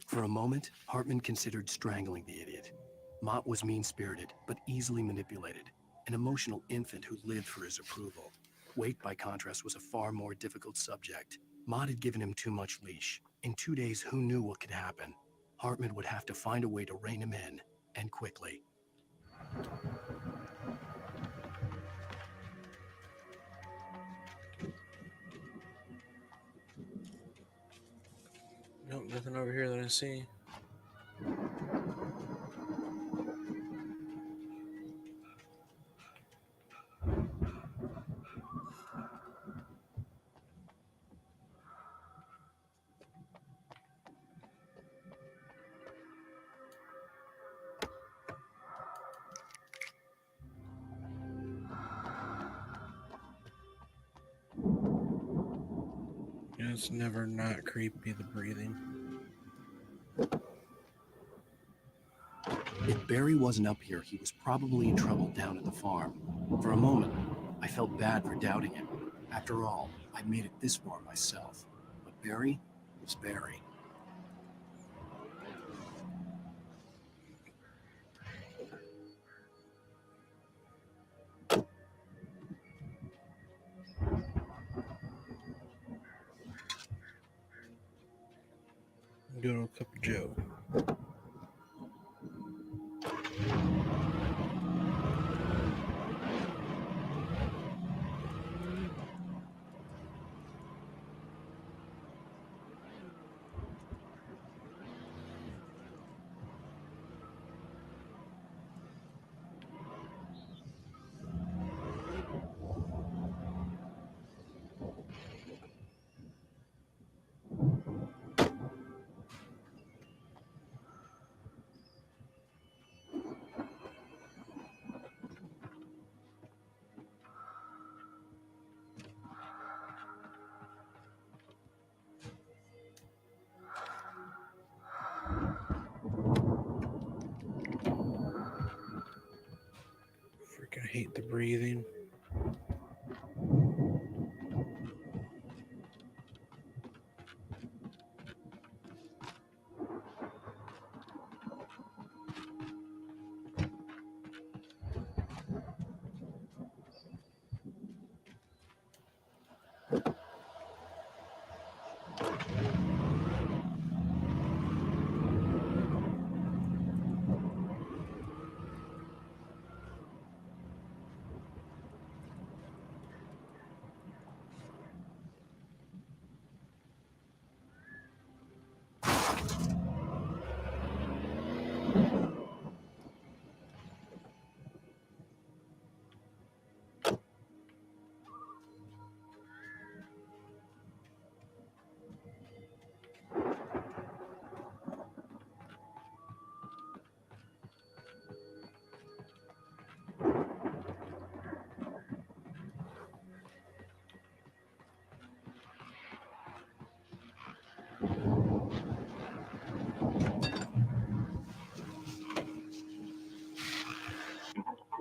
For a moment, Hartman considered strangling the idiot. Mott was mean-spirited, but easily manipulated. An emotional infant who lived for his approval. Wake, by contrast, was a far more difficult subject. Mott had given him too much leash. In 2 days, who knew what could happen? Hartman would have to find a way to rein him in, and quickly. Nope, nothing over here that I see. It's never not creepy, the breathing. If Barry wasn't up here, he was probably in trouble down at the farm. For a moment, I felt bad for doubting him. After all, I'd made it this far myself. But Barry was Barry. Cup of Joe. Freaking hate the breathing.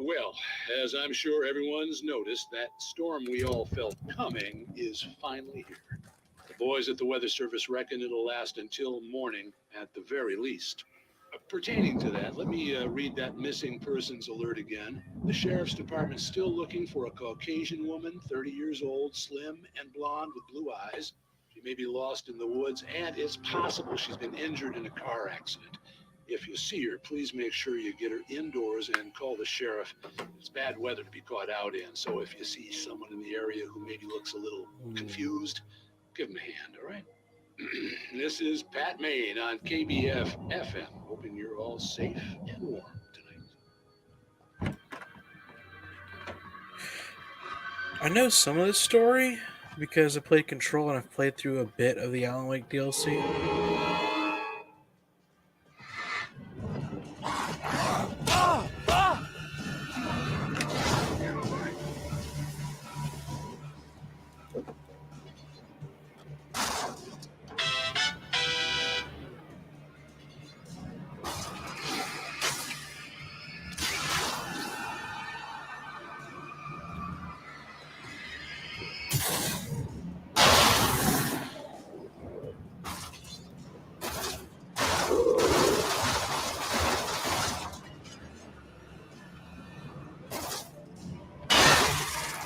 Well, as I'm sure everyone's noticed, that storm we all felt coming is finally here. The boys at the Weather Service reckon it'll last until morning at the very least. Pertaining to that, let me read that missing persons alert again. The Sheriff's Department's still looking for a Caucasian woman, 30 years old, slim and blonde with blue eyes. She may be lost in the woods, and it's possible she's been injured in a car accident. If you see her, please make sure you get her indoors and call the sheriff. It's bad weather to be caught out in, so if you see someone in the area who maybe looks a little confused, give them a hand, all right? This is Pat Main on KBF FM, hoping you're all safe and warm tonight. I know some of this story because I played Control and I've played through a bit of the Alan Wake DLC.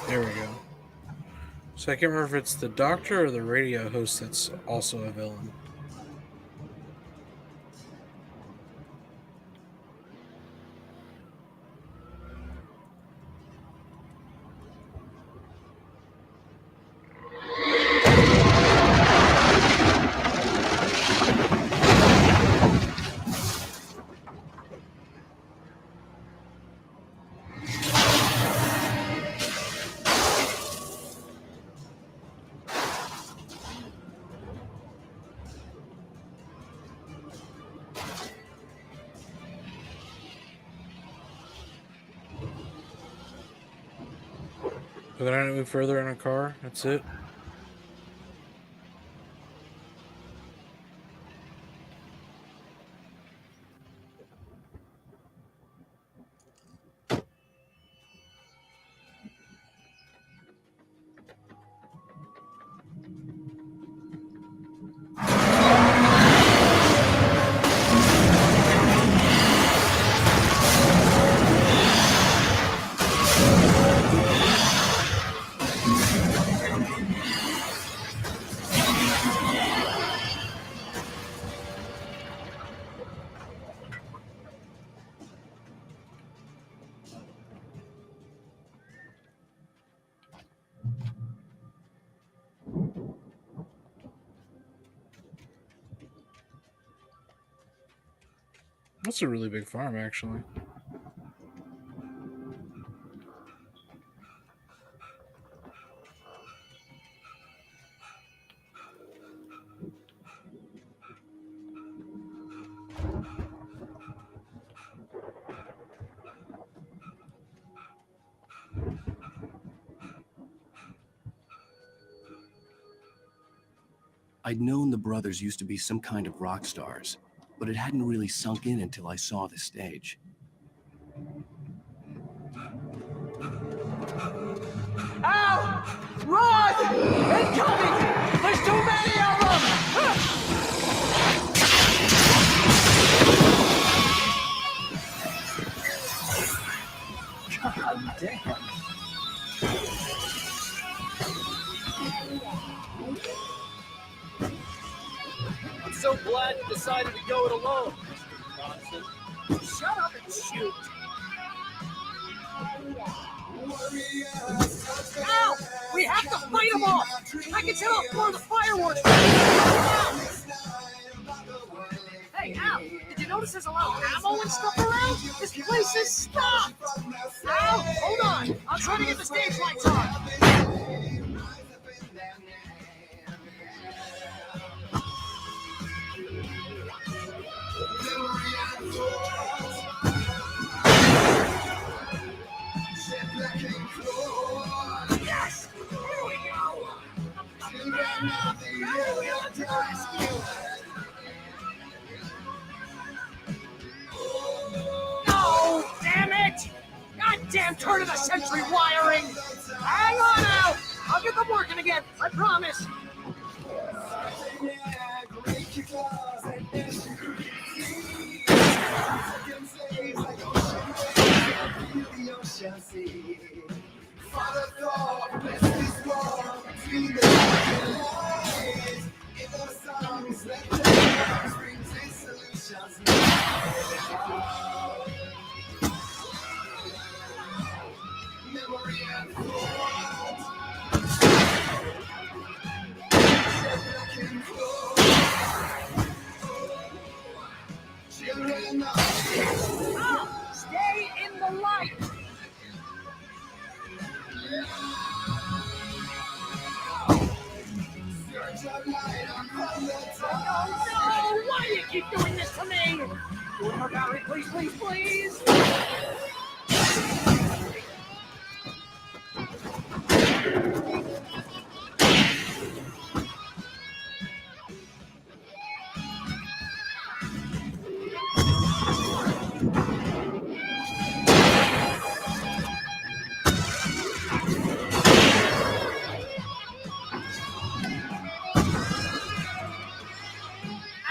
There we go. So I can't remember if it's the doctor or the radio host that's also a villain. So then I don't move further in a car. That's it. That's a really big farm, actually. I'd known the brothers used to be some kind of rock stars, but it hadn't really sunk in until I saw the stage. Ow! Run! Incoming! There's too many of them! God damn. I'm so glad you decided to go it alone, Mr. Johnson. Shut up and shoot! Ow! We have to fight them off! I can tell for the fireworks! Hey, Al, did you notice there's a lot of ammo and stuff around? This place is stopped! Al, hold on! I'll try to get the stage lights on! Yes! Here we go! To the rescue! No! Damn it! Goddamn turn of the century wiring! Hang on out! I'll get them working again, I promise! Stay in the light! Oh no! Why do you keep doing this to me? Do it for Barry, please, please, please!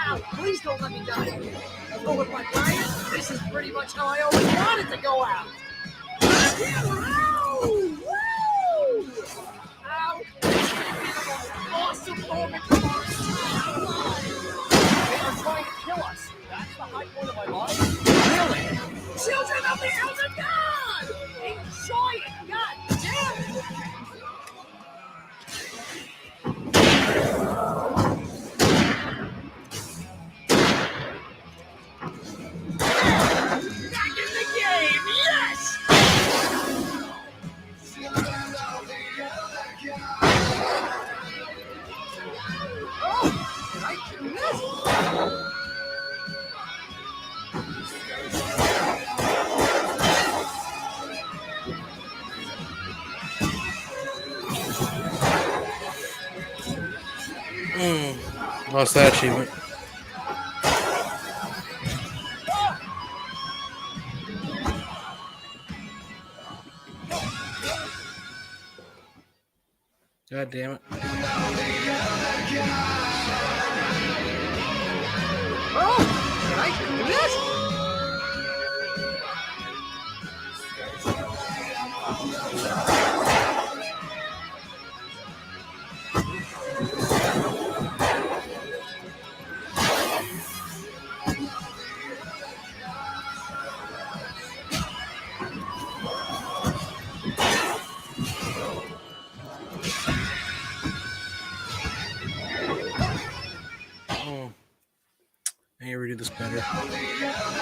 Ow, please don't let me die. Oh, with my brain, this is pretty much how I always wanted to go out. Ow! Woo! Ow! Awesome moment from our They are trying to kill us. That's the high point of my life. Really? Children of the Elder God! Enjoy it! God damn it! Back in the game! Yes! Oh! Did I do this? Lost that achievement. God damn it. Oh! Did I do this? I need to redo this better.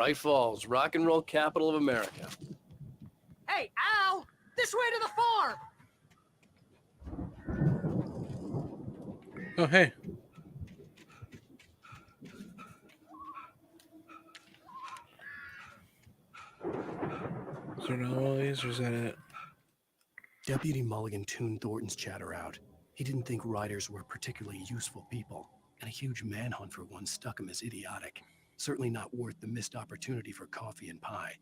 Bright Falls, rock and roll capital of America. Hey, Al! This way to the farm! Oh, hey. Is there another one of these, or is that it? Deputy Mulligan tuned Thornton's chatter out. He didn't think riders were particularly useful people, and a huge manhunt for one struck him as idiotic. Certainly not worth the missed opportunity for coffee and pie.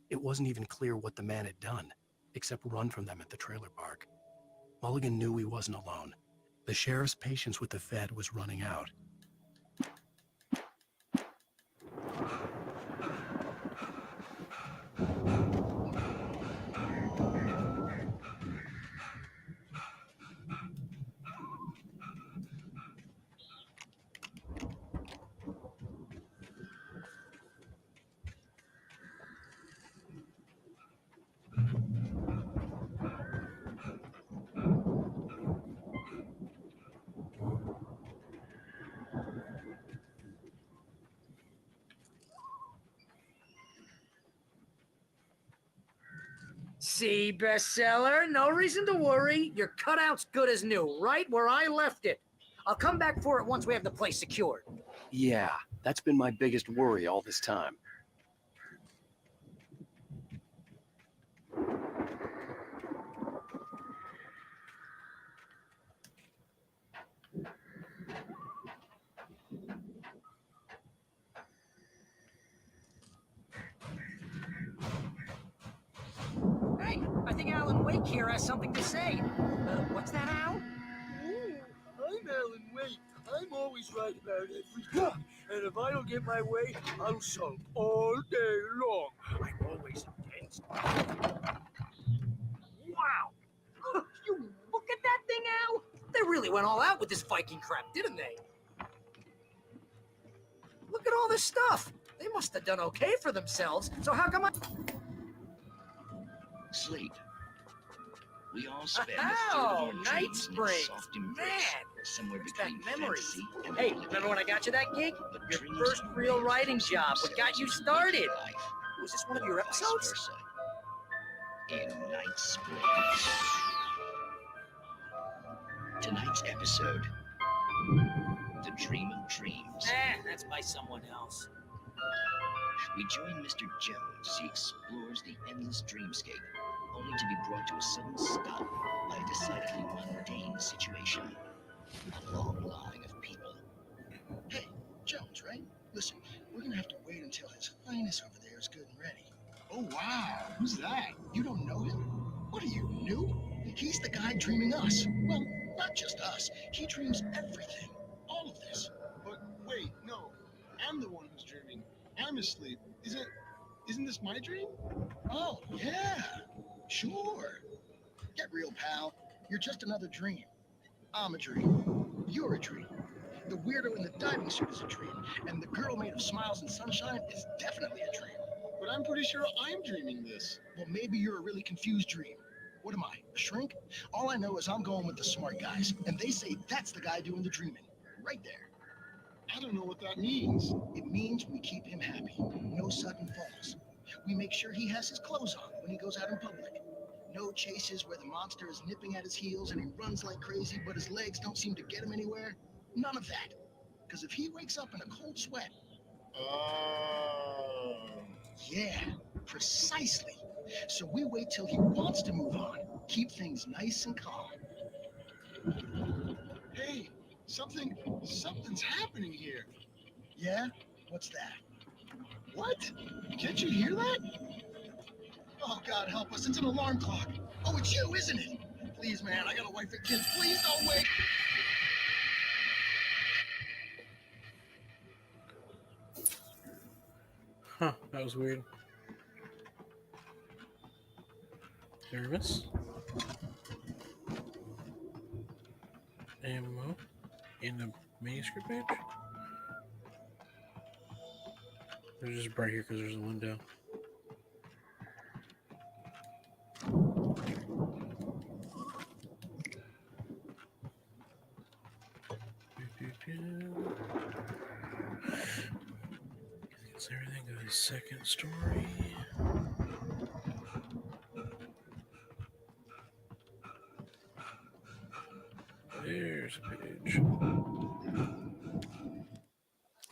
It wasn't even clear what the man had done, except run from them at the trailer park. Mulligan knew he wasn't alone. The sheriff's patience with the Fed was running out. See, bestseller, no reason to worry. Your cutout's good as new, right where I left it. I'll come back for it once we have the place secured. Yeah, that's been my biggest worry all this time. Hey, I think Alan Wake here has something to say. What's that, Al? I'm Alan Wake. I'm always right about everything. And if I don't get my way, I'll sulk all day long. I'm always against. Wow! You look at that thing, Al? They really went all out with this Viking crap, didn't they? Look at all this stuff. They must have done okay for themselves, so how come I... Sleep. We all spend a third of our Night dreams in a Springs. soft embrace, Man, somewhere brings between back memories. fantasy and Hey, reality. remember when I got you that gig? But Your dreams first don't real really writing force job, what got themselves you into started? waking life, Was this one of your or vice episodes? versa. In Night Springs. Tonight's episode, The Dream of Dreams. That's by someone else. We join Mr. Jones as he explores the endless dreamscape, only to be brought to a sudden stop by a decidedly mundane situation. A long line of people. Hey, Jones, right? Listen, we're gonna have to wait until His Highness over there is good and ready. Oh, wow. Who's that? You don't know him? What are you, new? He's the guy dreaming us. Well, not just us. He dreams everything. All of this. But wait, no. I'm the one who's dreaming. I'm asleep. Isn't this my dream? Oh, yeah. Sure. Get real, pal. You're just another dream. I'm a dream. You're a dream. The weirdo in the diving suit is a dream. And the girl made of smiles and sunshine is definitely a dream. But I'm pretty sure I'm dreaming this. Well, maybe you're a really confused dream. What am I, a shrink? All I know is I'm going with the smart guys, and they say that's the guy doing the dreaming. Right there. I don't know what that means. It means we keep him happy. No sudden falls. We make sure he has his clothes on when he goes out in public. No chases where the monster is nipping at his heels and he runs like crazy, but his legs don't seem to get him anywhere. None of that. Because if he wakes up in a cold sweat... Yeah, precisely. So we wait till he wants to move on. Keep things nice and calm. Hey, something's happening here. Yeah? What's that? What? Can't you hear that? Oh, God, help us. It's an alarm clock. Oh, it's you, isn't it? Please, man, I got a wife and kids. Please don't wait. Huh, that was weird. Nervous. Ammo in the manuscript page? It's just bright here because there's a window. Is everything good? The second story. There's a page.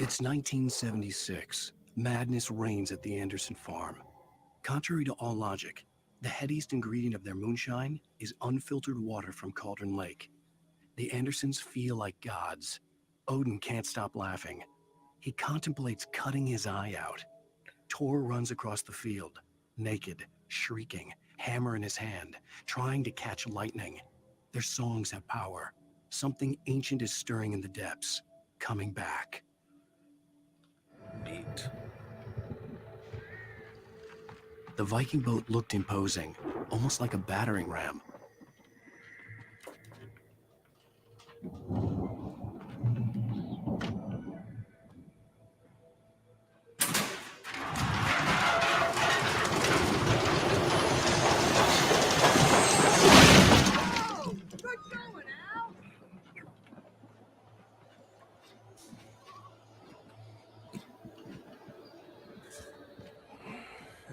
It's 1976. Madness reigns at the Anderson farm. Contrary to all logic, the headiest ingredient of their moonshine is unfiltered water from Cauldron Lake. The Andersons feel like gods. Odin can't stop laughing. He contemplates cutting his eye out. Tor runs across the field, naked, shrieking, hammer in his hand, trying to catch lightning. Their songs have power. Something ancient is stirring in the depths, coming back. Neat. The Viking boat looked imposing, almost like a battering ram.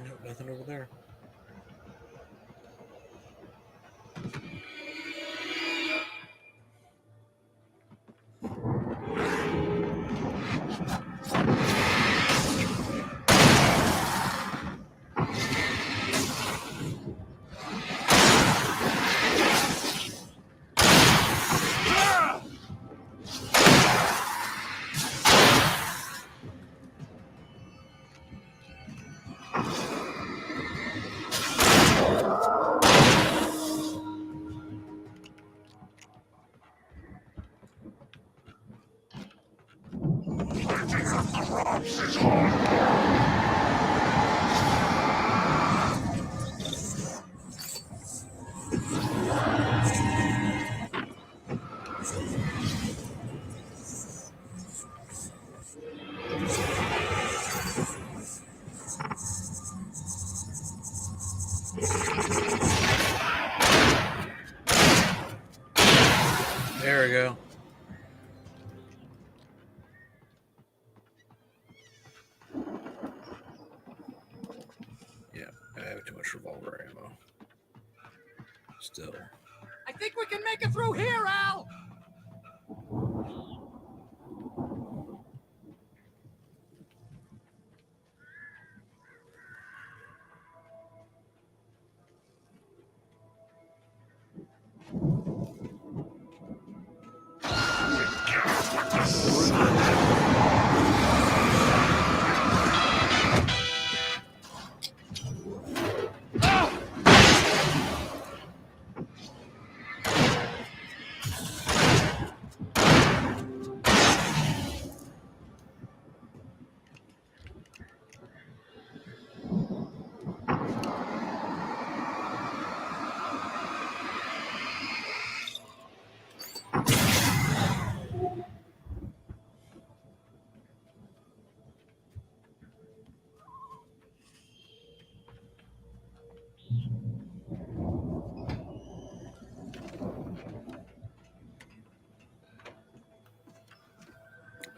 Nope, nothing over there. There we go. Yeah, I have too much revolver ammo. Still. I think we can make it through here, Al!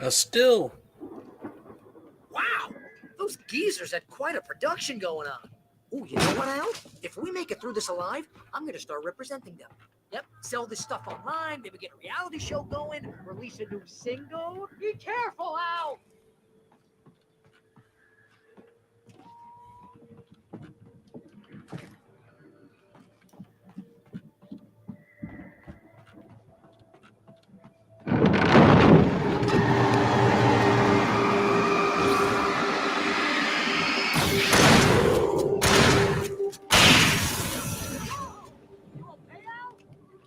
Still. Wow! Those geezers had quite a production going on. Ooh, you know what, Al? If we make it through this alive, I'm gonna start representing them. Yep, sell this stuff online, maybe get a reality show going, release a new single. Be careful, Al!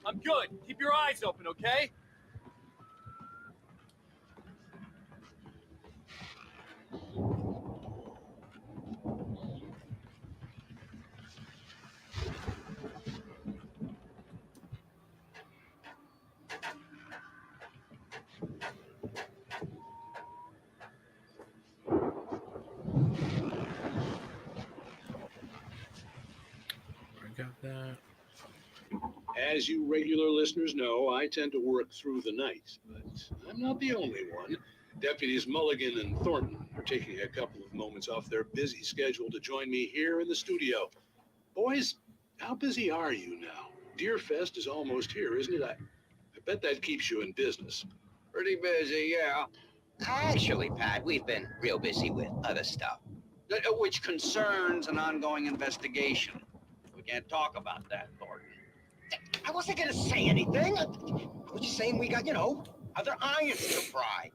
I'm good. Keep your eyes open, okay? I got that. As you regular listeners know, I tend to work through the night, but I'm not the only one. Deputies Mulligan and Thornton are taking a couple of moments off their busy schedule to join me here in the studio. Boys, how busy are you now? Deerfest is almost here, isn't it? I bet that keeps you in business. Pretty busy, yeah. Actually, Pat, we've been real busy with other stuff, which concerns an ongoing investigation. We can't talk about that, Thornton. I wasn't going to say anything. I was just saying we got, other irons to fry.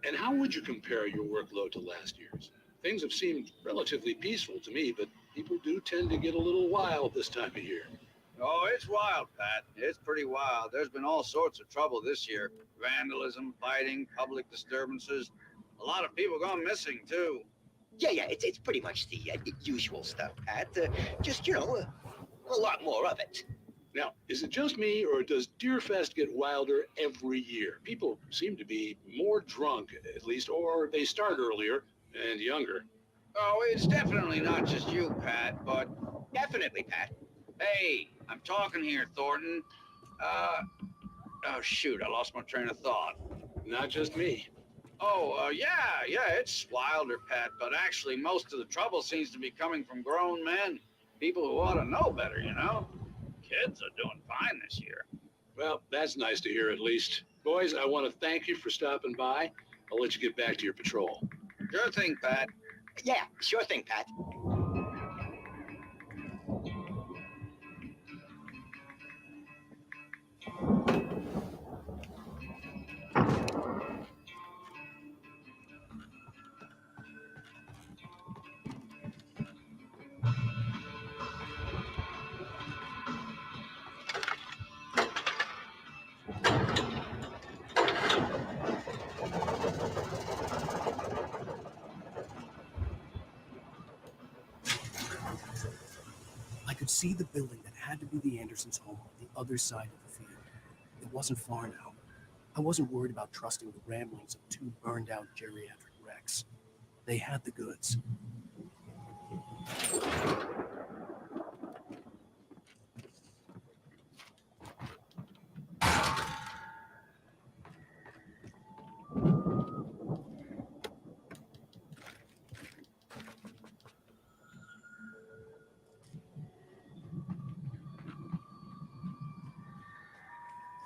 And how would you compare your workload to last year's? Things have seemed relatively peaceful to me, but people do tend to get a little wild this time of year. Oh, it's wild, Pat. It's pretty wild. There's been all sorts of trouble this year. Vandalism, fighting, public disturbances. A lot of people gone missing, too. Yeah, it's pretty much the usual stuff, Pat. Just, a lot more of it. Now, is it just me, or does Deerfest get wilder every year? People seem to be more drunk, at least, or they start earlier and younger. Oh, it's definitely not just you, Pat, but definitely, Pat. Hey, I'm talking here, Thornton. Oh, shoot, I lost my train of thought. Not just me. Oh, yeah, it's wilder, Pat, but actually most of the trouble seems to be coming from grown men. People who ought to know better, Kids are doing fine this year. Well, that's nice to hear at least. Boys, I want to thank you for stopping by. I'll let you get back to your patrol. Sure thing, Pat. Yeah, sure thing, Pat. I could see the building that had to be the Andersons' home on the other side of the field. It wasn't far now. I wasn't worried about trusting the ramblings of two burned-out geriatric wrecks. They had the goods.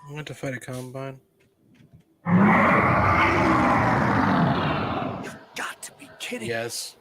I went to fight a combine. You've got to be kidding. Yes.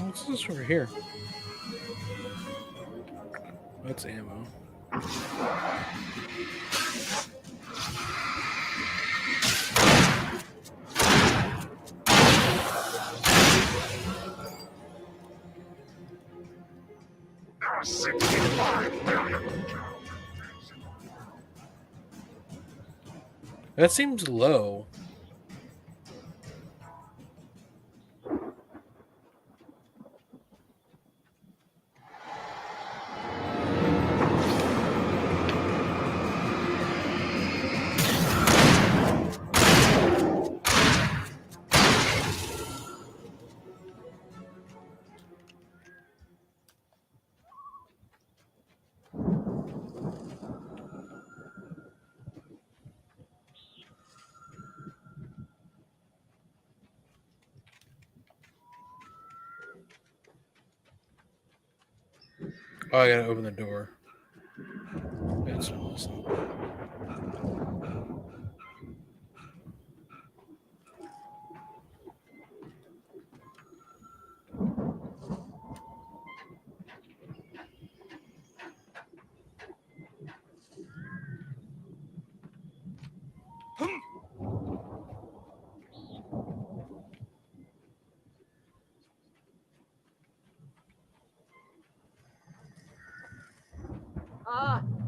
What's this over here? That's ammo. That seems low. Oh, I gotta open the door. That's awesome.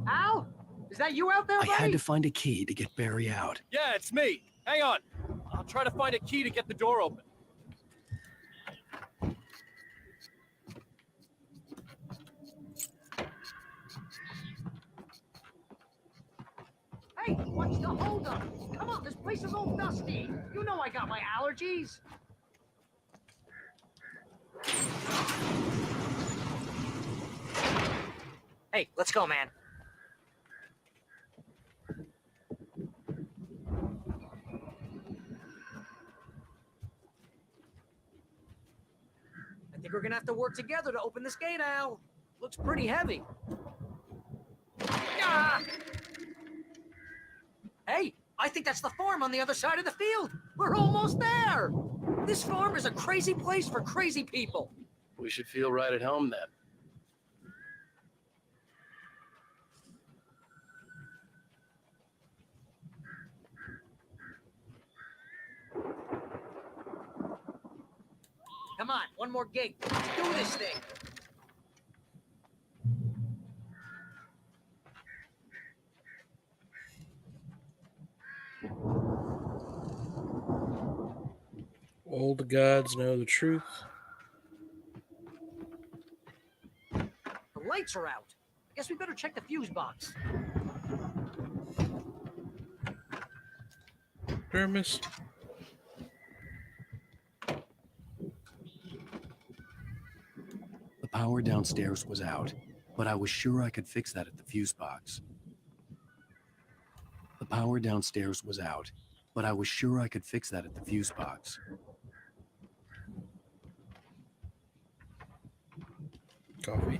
Al? Is that you out there, I buddy? had to find a key to get Barry out. Yeah, it's me. Hang on. I'll try to find a key to get the door open. Hey, what's the holdup? Come on, this place is all dusty. You know I got my allergies. Hey, let's go, man. I think we're gonna have to work together to open this gate, Al. Looks pretty heavy. Ah! Hey, I think that's the farm on the other side of the field. We're almost there. This farm is a crazy place for crazy people. We should feel right at home then. Come on, one more gate. Let's do this thing. All the gods know the truth. The lights are out. I guess we better check the fuse box. Dermis. The power downstairs was out, but I was sure I could fix that at the fuse box. The power downstairs was out, but I was sure I could fix that at the fuse box. Coffee.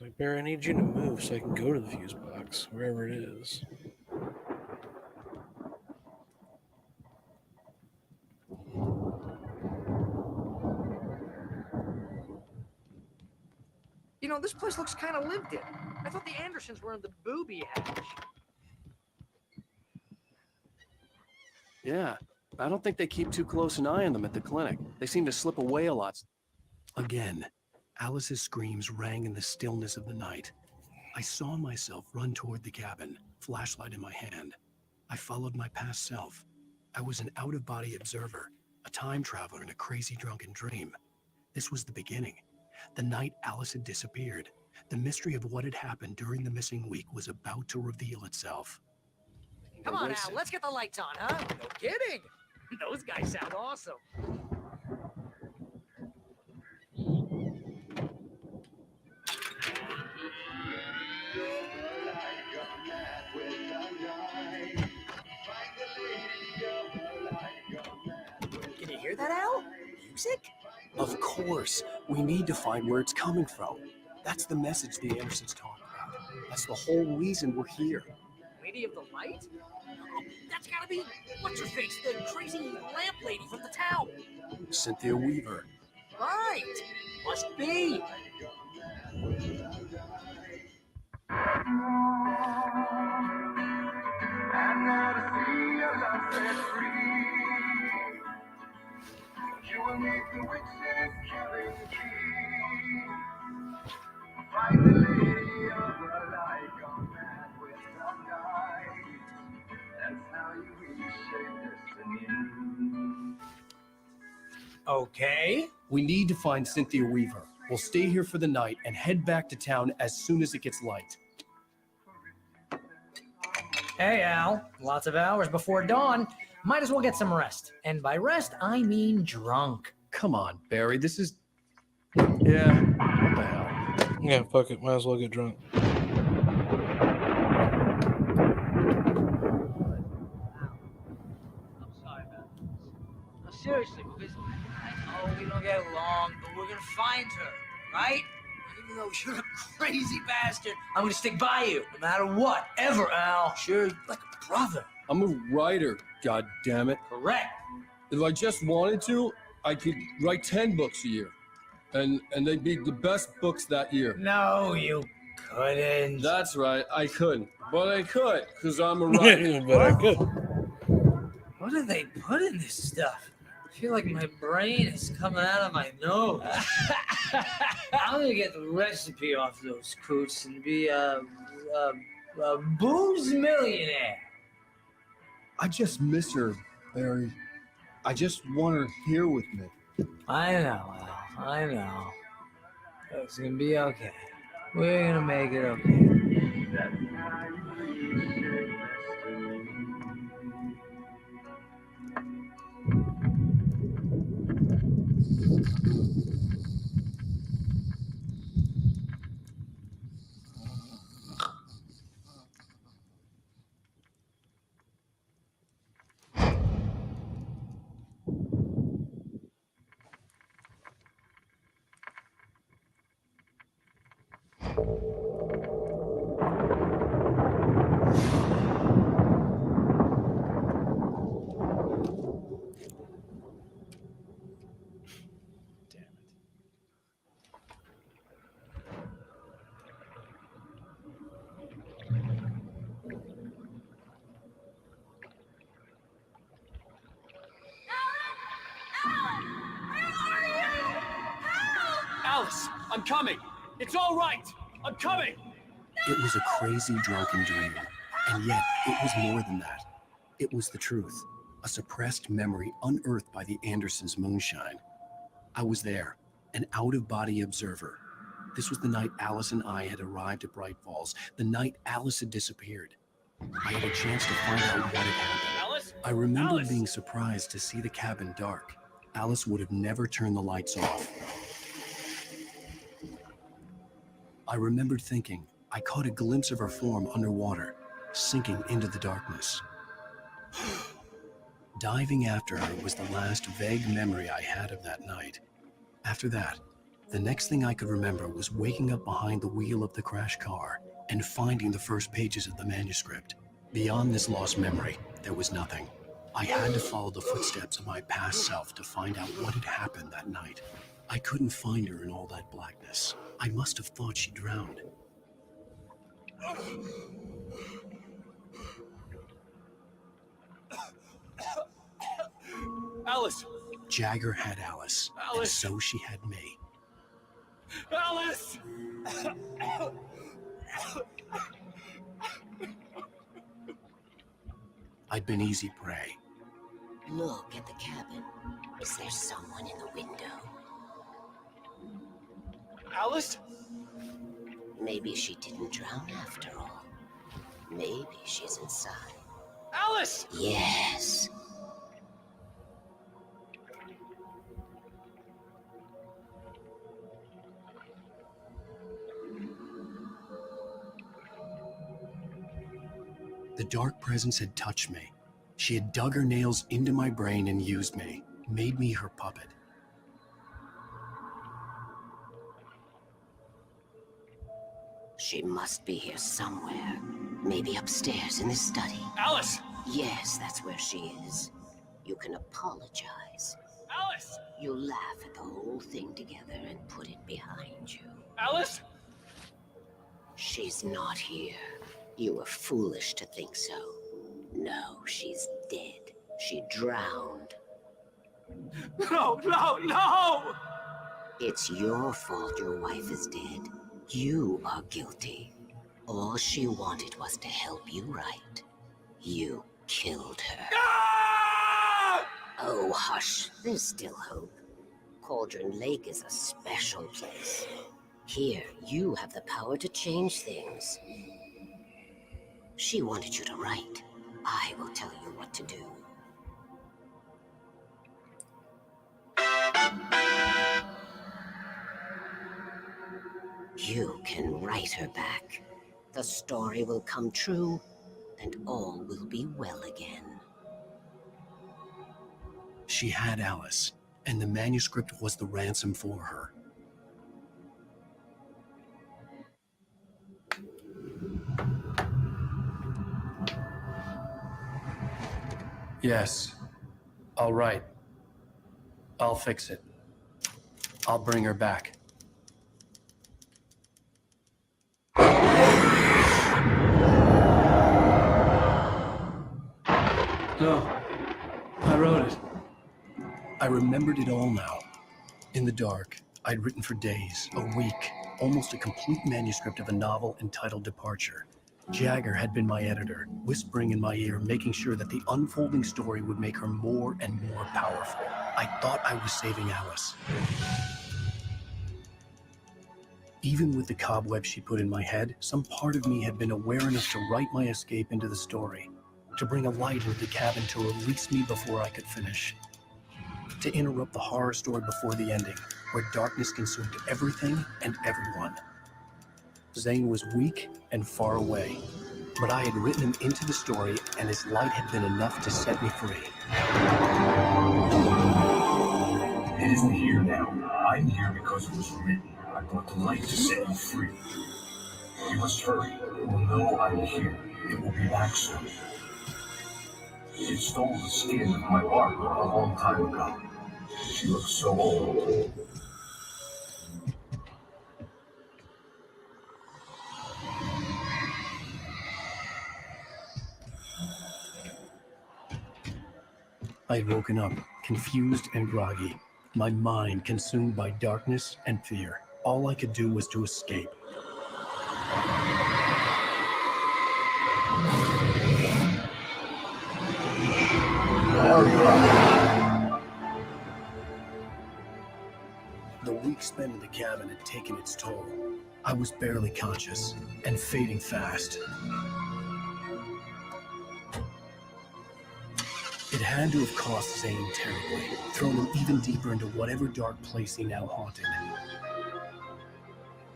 Like, Barry, I need you to move so I can go to the fuse box, wherever it is. You know, this place looks kind of lived in. I thought the Andersons were in the booby hatch. Yeah, I don't think they keep too close an eye on them at the clinic. They seem to slip away a lot. Again, Alice's screams rang in the stillness of the night. I saw myself run toward the cabin, flashlight in my hand. I followed my past self. I was an out-of-body observer, a time traveler in a crazy drunken dream. This was the beginning. The night Alice had disappeared. The mystery of what had happened during the missing week was about to reveal itself. Come on, Al, let's get the lights on, huh? No kidding. Those guys sound awesome. Can you hear that, Al? Music? Of course. We need to find where it's coming from. That's the message the Andersons talk about. That's the whole reason we're here. Lady of the Light? Oh, that's gotta be, what's her face, the crazy lamp lady from the town. Cynthia Weaver. Right, must be. You will meet the witches killing key. Find the lady of the light, gone mad with the night. That's how you reshape destiny. Okay. We need to find Cynthia Weaver. We'll stay here for the night and head back to town as soon as it gets light. Hey, Al. Lots of hours before dawn. Might as well get some rest. And by rest, I mean drunk. Come on, Barry. This is... Yeah, what the hell? Yeah, fuck it. Might as well get drunk. I'm sorry about this. No, seriously, because I know we don't get along, but we're gonna find her, right? Even though you're a crazy bastard, I'm gonna stick by you, no matter what, ever, Al. Sure, like a brother. I'm a writer, god damn it. Correct. If I just wanted to, I could write 10 books a year. And they'd be the best books that year. No, you couldn't. That's right, I couldn't. But I could, because I'm a writer. But I could. What do they put in this stuff? I feel like my brain is coming out of my nose. I'm gonna get the recipe off those coots and be a booze millionaire. I just miss her, Barry. I just want her here with me. I know, Al. I know. It's gonna be okay. We're gonna make it okay. Alice, I'm coming. It's all right. I'm coming. It was a crazy drunken dream, and yet it was more than that. It was the truth, a suppressed memory unearthed by the Andersons' moonshine. I was there, an out-of-body observer. This was the night Alice and I had arrived at Bright Falls, the night Alice had disappeared. I had a chance to find out what had happened. Alice? I remember Alice! being surprised to see the cabin dark. Alice would have never turned the lights off. I remembered thinking, I caught a glimpse of her form underwater, sinking into the darkness. Diving after her was the last vague memory I had of that night. After that, the next thing I could remember was waking up behind the wheel of the crash car and finding the first pages of the manuscript. Beyond this lost memory, there was nothing. I had to follow the footsteps of my past self to find out what had happened that night. I couldn't find her in all that blackness. I must have thought she drowned. Alice! Jagger had Alice, and so she had me. Alice! I'd been easy prey. Look at the cabin. Is there someone in the window? Alice? Maybe she didn't drown after all. Maybe she's inside. Alice! Yes. The dark presence had touched me. She had dug her nails into my brain and used me, made me her puppet. She must be here somewhere. Maybe upstairs in this study. Alice! Yes, that's where she is. You can apologize. Alice! You laugh at the whole thing together and put it behind you. Alice? She's not here. You were foolish to think so. No, she's dead. She drowned. No, no, no! It's your fault your wife is dead. You are guilty. All she wanted was to help you right. You killed her. Ah! Oh, hush. There's still hope. Cauldron Lake is a special place. Here, you have the power to change things. She wanted you to write. I will tell you what to do. You can write her back. The story will come true, and all will be well again. She had Alice, and the manuscript was the ransom for her. Yes, I'll write. I'll fix it. I'll bring her back. No, I wrote it. I remembered it all now. In the dark, I'd written for days, a week, almost a complete manuscript of a novel entitled Departure. Jagger had been my editor, whispering in my ear, making sure that the unfolding story would make her more and more powerful. I thought I was saving Alice. Even with the cobweb she put in my head, some part of me had been aware enough to write my escape into the story, to bring a light into the cabin to release me before I could finish, to interrupt the horror story before the ending, where darkness consumed everything and everyone. Zane was weak and far away, but I had written him into the story, and his light had been enough to set me free. It isn't here now. I'm here because it was written. I brought the light to set you free. You must hurry. It will know I'm here. It will be back soon. It stole the skin of my Barbara a long time ago. She looks so old. I had woken up, confused and groggy, my mind consumed by darkness and fear. All I could do was to escape. The week spent in the cabin had taken its toll. I was barely conscious and fading fast. It had to have cost Zane terribly, thrown him even deeper into whatever dark place he now haunted.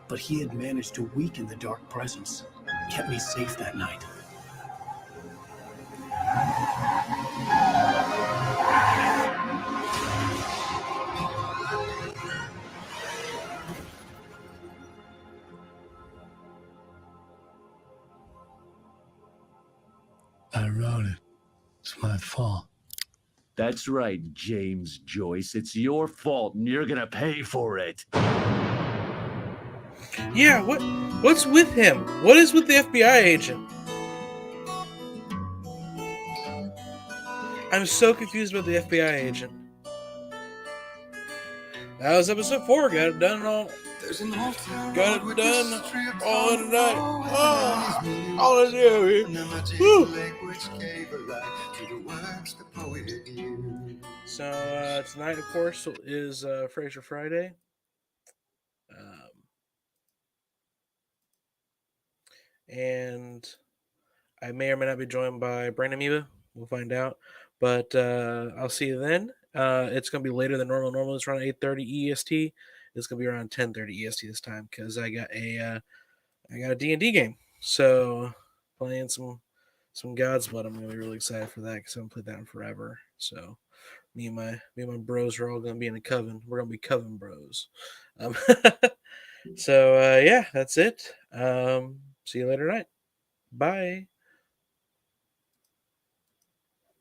But he had managed to weaken the dark presence, kept me safe that night. I wrote it. It's my fault. That's right, James Joyce. It's your fault, and you're gonna pay for it. Yeah, what's with him? What is with the FBI agent? I'm so confused about the FBI agent. That was episode 4. Got it done all. Got it done all in a night. Oh, all I do. So tonight, of course, is Fraser Friday. And I may or may not be joined by Brain Amoeba. We'll find out. But I'll see you then. It's going to be later than normal. Normally it's around 8:30 EST. It's going to be around 10:30 EST this time because I got a D&D game. So playing some God's Blood. I'm going to be really excited for that because I haven't played that in forever. So me and my bros are all going to be in a coven. We're going to be coven bros. So yeah, that's it. See you later tonight. Bye.